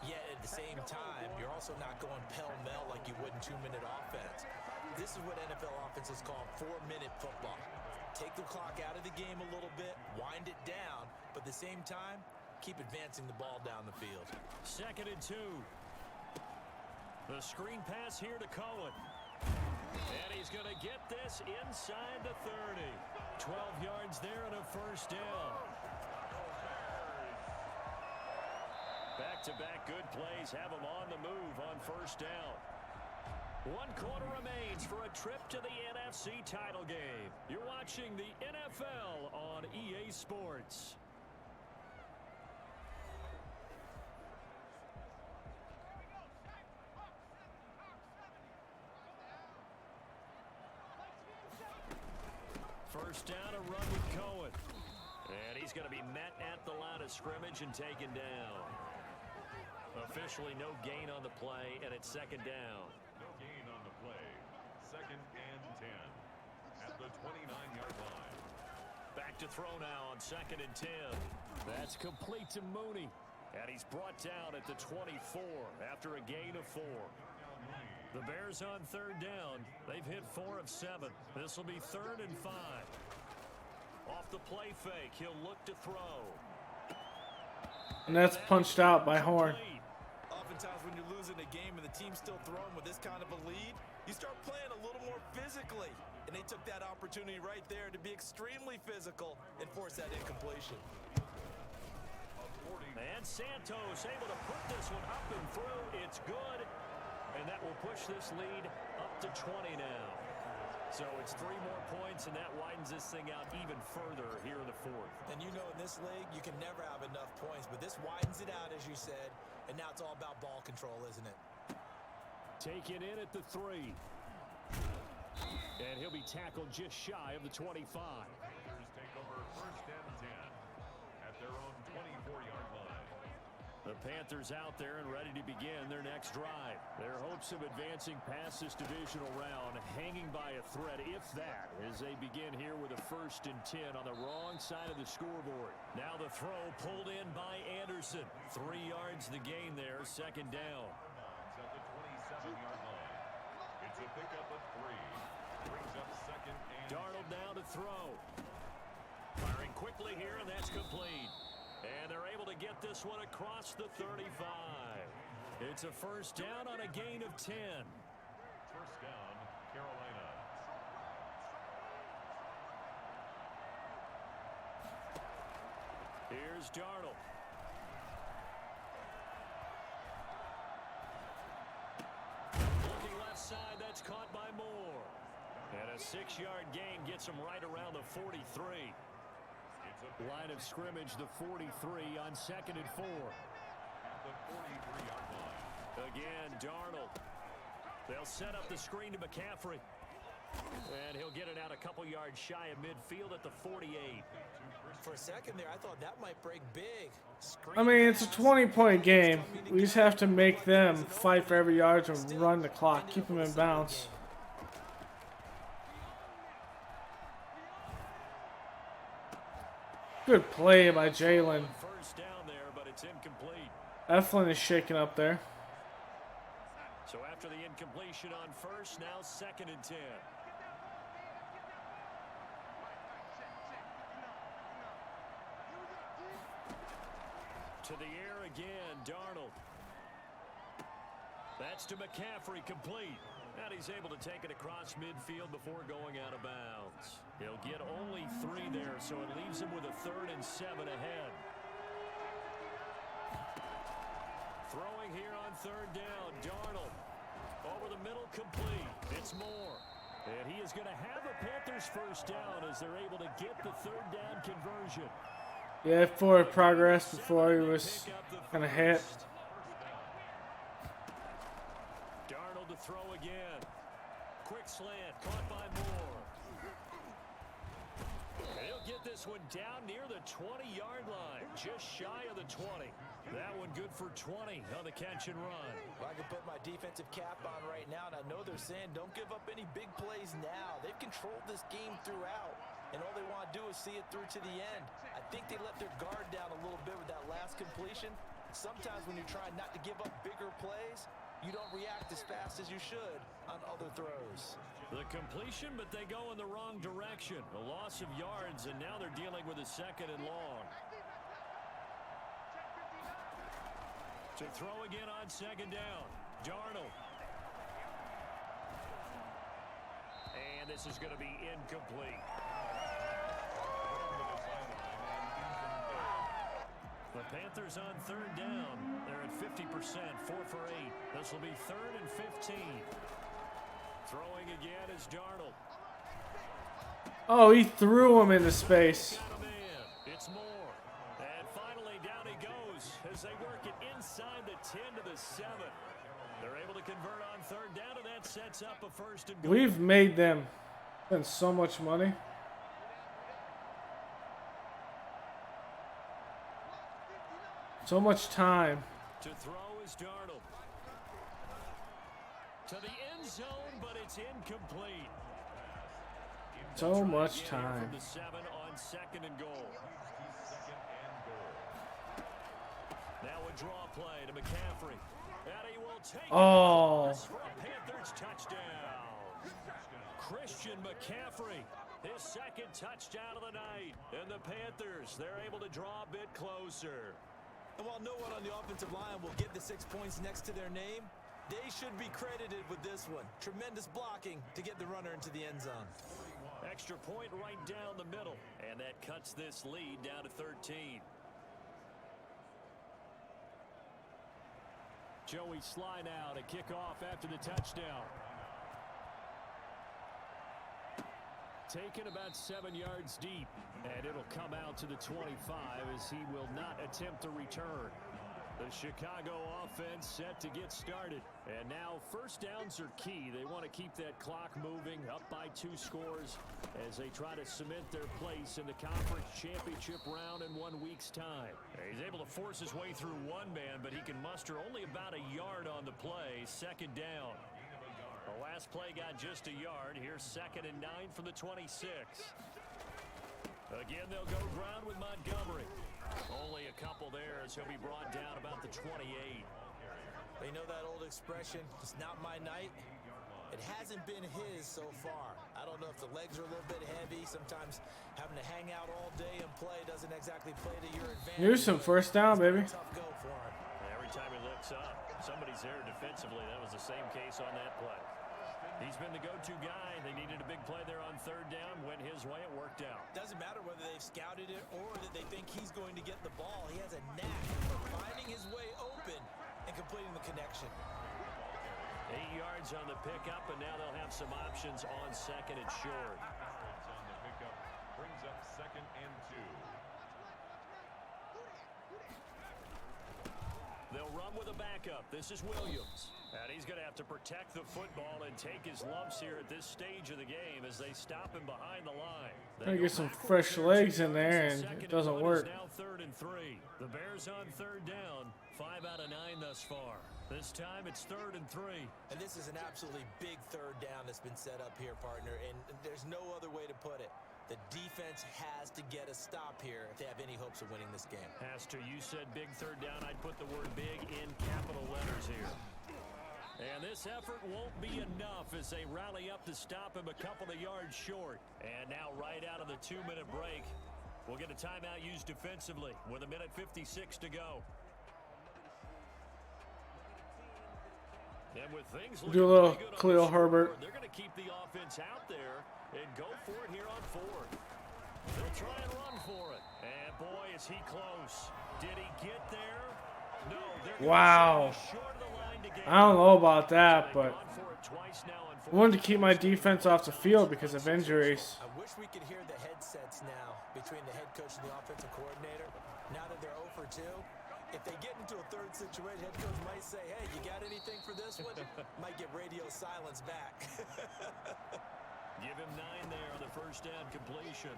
Yet at the same time, you're also not going pell-mell like you would in 2-minute offense. This is what NFL offenses call 4-minute football. Take the clock out of the game a little bit, wind it down, but at the same time, keep advancing the ball down the field. 2nd and 2. The screen pass here to Cohen. And he's going to get this inside the 30. 12 yards there and a 1st down. Back-to-back good plays have him on the move on 1st down. 1 quarter remains for a trip to the NFC title game. You're watching the NFL on EA Sports. First down, a run with Cohen. And he's going to be met at the line of scrimmage and taken down. Officially no gain on the play, and it's 2nd down. No gain on the play. 2nd and 10. At the 29-yard line. Back to throw now on 2nd and 10. That's complete to Mooney. And he's brought down at the 24 after a gain of 4. Down lead The Bears on third down. They've hit 4 of 7. This will be 3rd and 5. Off the play fake, he'll look to throw. And that's punched out by Horn. Oftentimes when you're losing a game and the team's still throwing with this kind of a lead, you start playing a little more physically. And they took that opportunity right there to be extremely physical and force that incompletion. And Santos able to put this one up and through. It's good. And that will push this lead up to 20 now. So it's 3 more points, and that widens this thing out even further here in the 4th. And you know in this league, you can never have enough points, but this widens it out, as you said, and now it's all about ball control, isn't it? Taken in at the 3. And he'll be tackled just shy of the 25. Panthers take over 1st and 10 at their own 24-yard line. The Panthers out there and ready to begin their next drive. Their hopes of advancing past this divisional round hanging by a thread, if that, as they begin here with a 1st and 10 on the wrong side of the scoreboard. Now the throw pulled in by Anderson. 3 yards the gain there, 2nd down. At the 27-yard line. It's a pickup of 3. Brings up 2nd and Darnold now to throw. Firing quickly here, and that's complete. And they're able to get this one across the 35. It's a 1st down on a gain of 10. 1st down, Carolina. Here's Darnold. Looking left side, that's caught by Moore. And a 6-yard gain gets him right around the 43. Line of scrimmage, the 43 on 2nd and 4. At the 43-yard line. Again, Darnold. They'll set up the screen to McCaffrey. And he'll get it out a couple yards shy of midfield at the 48. For a second there, I thought that might break big. I mean, it's a 20-point game. We just have to make them fight for every yard and run the clock, keep them in bounds. Good play by Jalen. 1st down there, but it's incomplete. Eflin is shaking up there. So after the incompletion on 1st, now 2nd and 10. To the air again, Darnold. That's to McCaffrey, complete. And he's able to take it across midfield before going out of bounds. He'll get only 3 there, so it leaves him with a 3rd and 7 ahead. Throwing here on 3rd down, Darnold. Over the middle, complete. It's Moore. And he is going to have a Panthers 1st down as they're able to get the 3rd down conversion. Yeah, forward progress before he was kind of hit. Darnold to throw again. Quick slant, caught by Moore. He'll get this one down near the 20-yard line, just shy of the 20. That one good for 20 on the catch and run. Well, I can put my defensive cap on right now, and I know they're saying don't give up any big plays now. They've controlled this game throughout, and all they want to do is see it through to the end. I think they let their guard down a little bit with that last completion. Sometimes when you're trying not to give up bigger plays, you don't react as fast as you should on other throws. The completion, but they go in the wrong direction. A loss of yards, and now they're dealing with a 2nd and long. To throw again on 2nd down, Darnold. And this is going to be incomplete. The Panthers on 3rd down. They're at 50%, 4 for 8. This will be 3rd and 15. Throwing again is Darnold. Oh, he threw him into space. Got him in. It's Moore. And finally down he goes as they work it inside the 10 to the 7. They're able to convert on 3rd down, and that sets up a 1st and goal. We've made them spend so much money. So much time. To throw is Darnold. To the end zone, but it's incomplete. So much time. From the 7 on 2nd and goal. Now a draw play to McCaffrey. And he will take Oh. it for a Panthers touchdown. Christian McCaffrey, his second touchdown of the night. And the Panthers, they're able to draw a bit closer. And while no one on the offensive line will get the 6 points next to their name, they should be credited with this one. Tremendous blocking to get the runner into the end zone. Extra point right down the middle. And that cuts this lead down to 13. Joey Sly now to kick off after the touchdown. Taken about 7 yards deep. And it'll come out to the 25 as he will not attempt to return. The Chicago offense set to get started. And now first downs are key. They want to keep that clock moving up by 2 scores as they try to cement their place in the conference championship round in 1 week's time. He's able to force his way through one man, but he can muster only about a yard on the play. Second down. The last play got just a yard. Here's 2nd and 9 from the 26. Again, they'll go ground with Montgomery. Only a couple there as he'll be brought down about the 28. You know that old expression, it's not my night? It hasn't been his so far. I don't know if the legs are a little bit heavy. Sometimes having to hang out all day and play doesn't exactly play to your advantage. Here's some first down, baby. Tough go for him. Every time he looks up, somebody's there defensively. That was the same case on that play. He's been the go-to guy. They needed a big play there on 3rd down. Went his way. It worked out. Doesn't matter whether they've scouted it or that they think he's going to get the ball. He has a knack for finding his way open and completing the connection. 8 yards on the pickup, and now they'll have some options on 2nd and short. On the pickup brings up 2nd and 2. They'll run with a backup. This is Williams. And he's going to have to protect the football and take his lumps here at this stage of the game as they stop him behind the line. Trying to get some fresh legs in there, and it doesn't work. Now 3rd and 3. The Bears on 3rd down. 5 out of 9 thus far. This time it's 3rd and 3. And this is an absolutely big 3rd down that's been set up here, partner. And there's no other way to put it. The defense has to get a stop here if they have any hopes of winning this game. Has to. You said big 3rd down. I'd put the word big in capital letters here. And this effort won't be enough as they rally up to stop him a couple of yards short. And now right out of the 2-minute break, we'll get a timeout used defensively with 1:56 to go. And with things Do a little pretty good on Khalil the Herbert. scoreboard, they're going to keep the offense out there and go for it here on 4th. They'll try and run for it. And boy, is he close. Did he get there? No. They're Wow. short of the line to get I don't know about that, so they've but gone for it twice now on I wanted to keep my defense off the field because of injuries. I wish we could hear the headsets now between the head coach and the offensive coordinator. Now that they're 0 for 2, if they get into a 3rd situation, head coach might say, hey, you got anything for this one? Might get radio silence back. Give him 9 there on the first down completion.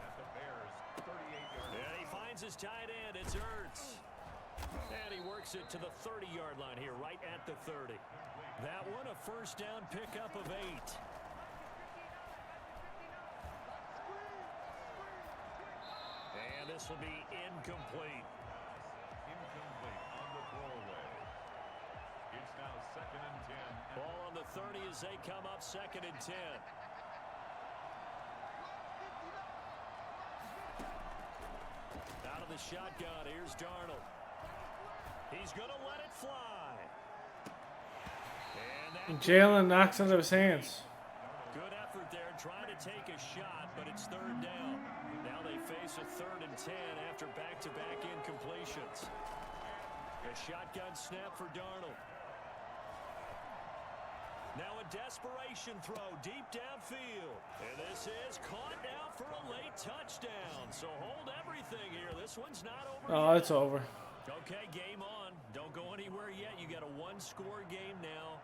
At the Bears 38-yard line. And he finds his tight end. It's Ertz. And he works it to the 30-yard line here, right at the 30. That one, a first down pickup of 8. And this will be incomplete. Incomplete on the throwaway. It's now 2nd and 10. Ball on the 30 as they come up 2nd and 10. Out of the shotgun, here's Darnold. He's going to let it fly. And that Jalen knocks out of his hands. good effort there trying to take a shot, but it's 3rd down. Now they face a 3rd and 10 after back-to-back incompletions. A shotgun snap for Darnold. Now a desperation throw deep downfield. And this is caught now for a late touchdown. So hold everything here. This one's not over Oh, yet. it's over. Okay, game on. Don't go anywhere yet. You got a 1-score game now.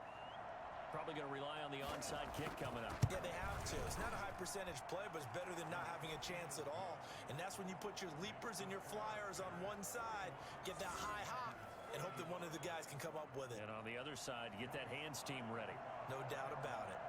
Probably going to rely on the onside kick coming up. Yeah, they have to. It's not a high percentage play, but it's better than not having a chance at all. And that's when you put your leapers and your flyers on one side, get that high hop, and hope that one of the guys can come up with it. And on the other side, get that hands team ready. No doubt about it.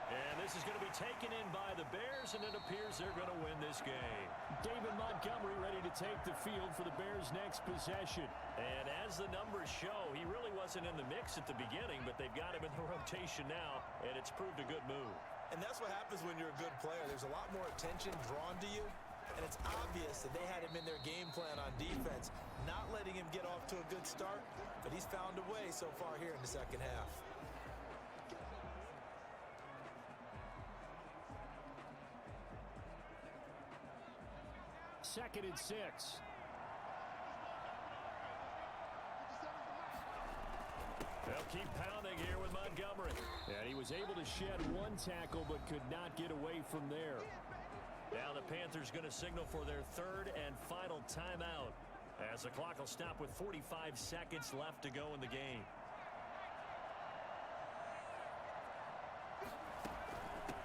And this is going to be taken in by the Bears, and it appears they're going to win this game. David Montgomery ready to take the field for the Bears' next possession. And as the numbers show, he really wasn't in the mix at the beginning, but they've got him in the rotation now, and it's proved a good move. And that's what happens when you're a good player. There's a lot more attention drawn to you, and it's obvious that they had him in their game plan on defense, not letting him get off to a good start, but he's found a way so far here in the second half. Second and 6. They'll keep pounding here with Montgomery. And he was able to shed one tackle but could not get away from there. Now the Panthers going to signal for their third and final timeout as the clock will stop with 45 seconds left to go in the game.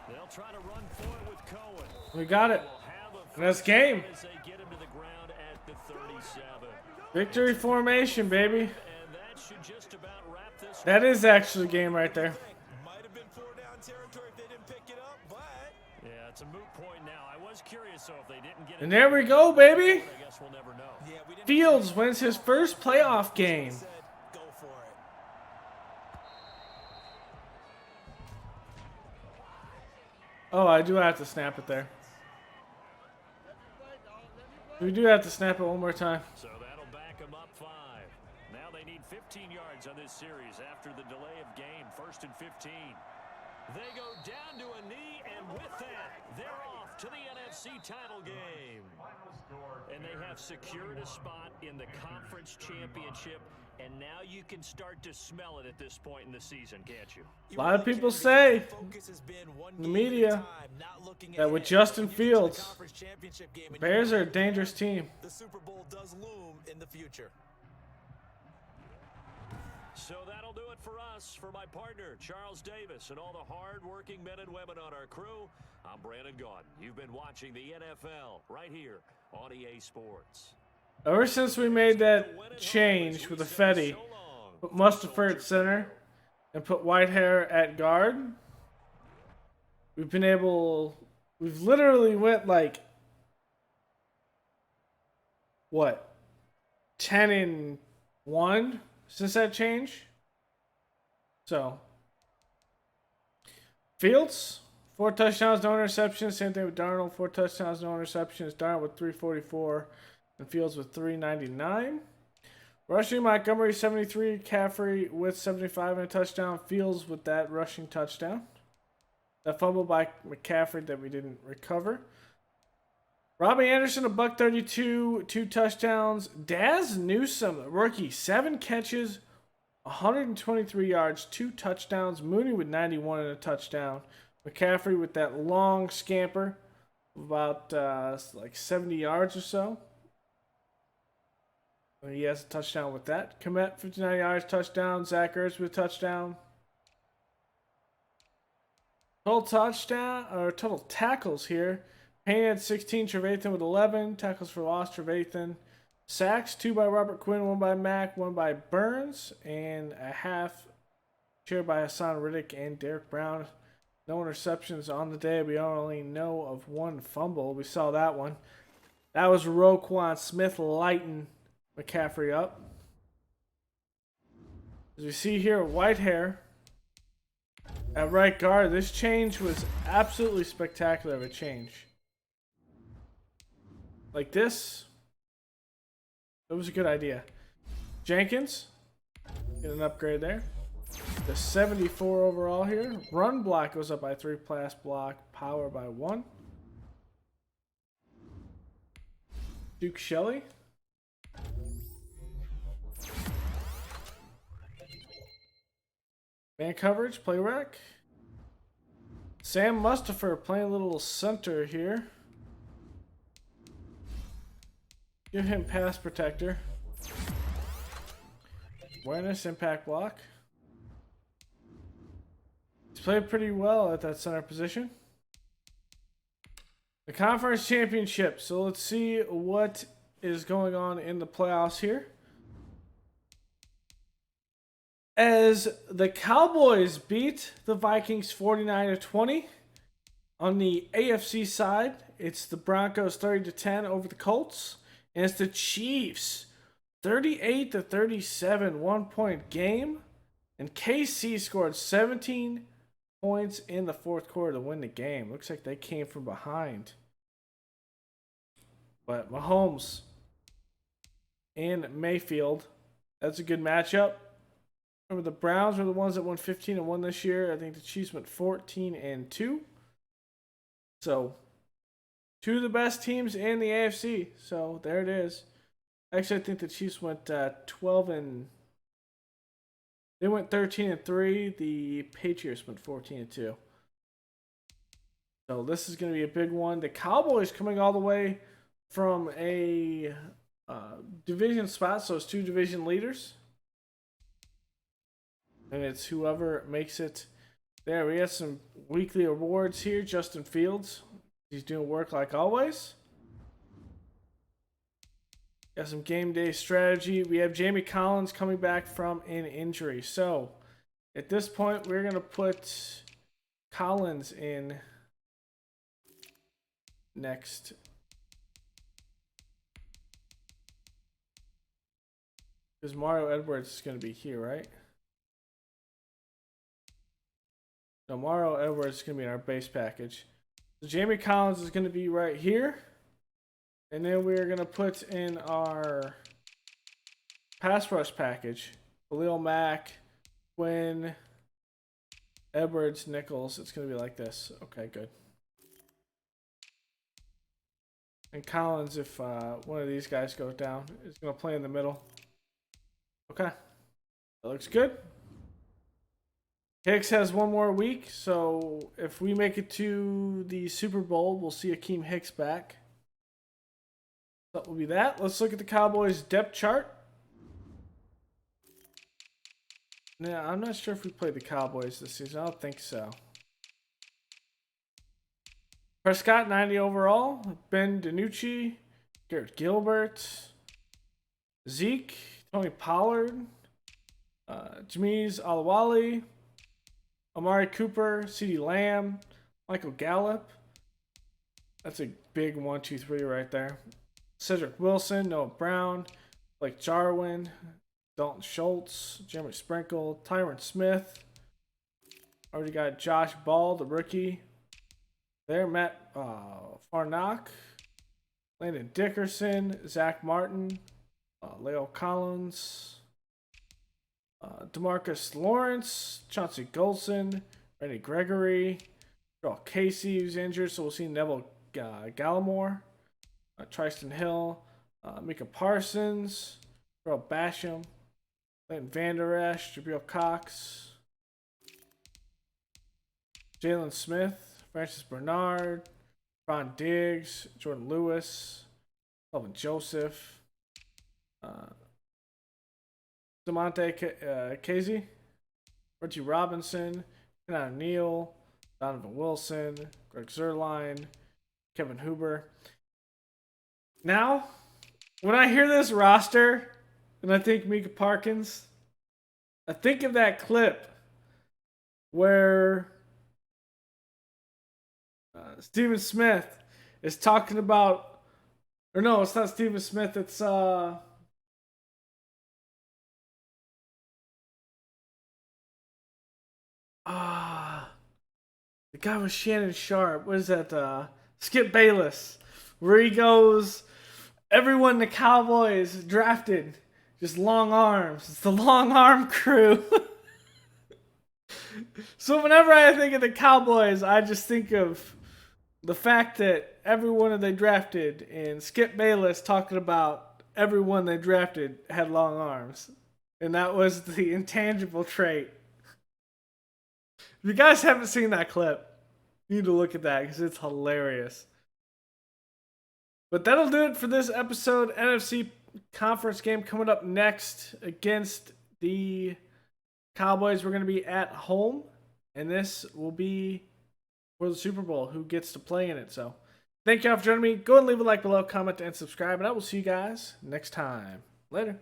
They'll try to run for it with Cohen. We got it. That's game. As they get him to the ground at the 37. Victory formation, baby. And that should just about wrap this. That is actually a game right there. Might have been 4-down territory if they didn't pick it up, but Yeah, it's a moot point now. I was curious, so if they didn't get it. And there we go, baby. I guess we'll never know. yeah, we didn't. Fields wins his first playoff game. Said, go for it. Oh, I do have to snap it there. We do have to snap it one more time. So that'll back them up 5. Now they need 15 yards on this series after the delay of game. 1st and 15. They go down to a knee, and with that, they're off to the NFC title game. And they have secured a spot in the conference championship, and now you can start to smell it at this point in the season, can't you? A lot of people say in the media that with Justin Fields, the Bears are a dangerous team. The Super Bowl does loom in the future. So that'll do it for us. For my partner, Charles Davis, and all the hard-working men and women on our crew, I'm Brandon Gaudin. You've been watching the NFL right here on EA Sports. Ever since we made that change with the Fetty, put Mustapher at center and put Whitehair at guard, we've literally went like, what, 10-1 since that change? So, Fields, 4 touchdowns, no interceptions. Same thing with Darnold, 4 touchdowns, no interceptions. Darnold with 344 and Fields with 399. Rushing, Montgomery 73, Caffrey with 75 and a touchdown. Fields with that rushing touchdown. That fumble by McCaffrey that we didn't recover. Robbie Anderson, $132, 2 touchdowns. Daz Newsome, rookie, 7 catches, 123 yards, 2 touchdowns. Mooney with 91 and a touchdown. McCaffrey with that long scamper, about like 70 yards or so. He has a touchdown with that. Komet, 59 yards, touchdown. Zach Ertz with a touchdown. Total tackles here. Payne had 16, Trevathan with 11. Tackles for loss, Trevathan. Sacks, 2 by Robert Quinn, 1 by Mack, 1 by Burns, and a half shared by Hassan Riddick and Derek Brown. No interceptions on the day. We only know of 1 fumble. We saw that one. That was Roquan Smith lighting McCaffrey up. As we see here, Whitehair at right guard. This change was absolutely spectacular of a change. Like this, it was a good idea. Jenkins, get an upgrade there. The 74 overall here. Run block goes up by 3, pass block, power by 1. Duke Shelley. Man coverage, play rec. Sam Mustapher playing a little center here. Give him pass protector. Awareness, impact block. He's played pretty well at that center position. The conference championship. So let's see what is going on in the playoffs here. as the Cowboys beat the Vikings 49-20. On the AFC side, it's the Broncos 30-10 over the Colts. And it's the Chiefs 38-37, 1-point game. And KC scored 17 points in the fourth quarter to win the game. Looks like they came from behind. But Mahomes and Mayfield, that's a good matchup. Remember, the Browns were the ones that won 15-1 this year. I think the Chiefs went 14-2. So, two of the best teams in the AFC. So, there it is. Actually, I think the Chiefs went 12 and they went 13-3. The Patriots went 14-2. So, this is going to be a big one. The Cowboys coming all the way from a division spot. So, it's two division leaders. And it's whoever makes it there. We got some weekly awards here. Justin Fields, he's doing work like always. Got some game day strategy. We have Jamie Collins coming back from an injury. So, at this point, we're going to put Collins in next. Because Mario Edwards is going to be here, right? So Mario Edwards is going to be in our base package. So Jamie Collins is going to be right here. And then we're going to put in our pass rush package. Khalil Mack, Quinn, Edwards, Nichols. It's going to be like this. Okay, good. And Collins, if one of these guys goes down, is going to play in the middle. Okay. That looks good. Hicks has one more week, so if we make it to the Super Bowl, we'll see Akeem Hicks back. That will be that. Let's look at the Cowboys' depth chart. Now, I'm not sure if we played the Cowboys this season. I don't think so. Prescott, 90 overall. Ben DiNucci, Garrett Gilbert, Zeke, Tony Pollard, Jameez Alawali, Amari Cooper, CeeDee Lamb, Michael Gallup. That's a big 1, 2, 3 right there. Cedric Wilson, Noah Brown, Blake Jarwin, Dalton Schultz, Jeremy Sprinkle, Tyron Smith. Already got Josh Ball, the rookie. There, Matt Farnock, Landon Dickerson, Zach Martin, Leo Collins, DeMarcus Lawrence, Chauncey Golson, Randy Gregory, Joel Casey, who's injured, so we'll see Neville Gallimore, Tristan Hill, Micah Parsons, Earl Basham, Clayton Vander Esch, Jabril Cox, Jalen Smith, Francis Bernard, Ron Diggs, Jordan Lewis, Calvin Joseph, Demonte Casey, Reggie Robinson, Kenan Neal, Donovan Wilson, Greg Zerline, Kevin Huber. Now, when I hear this roster and I think Micah Parsons, I think of that clip where Stephen Smith is talking about, or no, it's not Stephen Smith, it's the guy with Shannon Sharp. What is that? Skip Bayless, where he goes, everyone the Cowboys drafted, just long arms. It's the long arm crew. So whenever I think of the Cowboys, I just think of the fact that everyone that they drafted, and Skip Bayless talking about everyone they drafted had long arms. And that was the intangible trait. If you guys haven't seen that clip, you need to look at that because it's hilarious. But that'll do it for this episode. NFC conference game coming up next against the Cowboys. We're going to be at home, and this will be for the Super Bowl. Who gets to play in it? So, thank y'all for joining me. Go and leave a like below, comment, and subscribe, and I will see you guys next time. Later.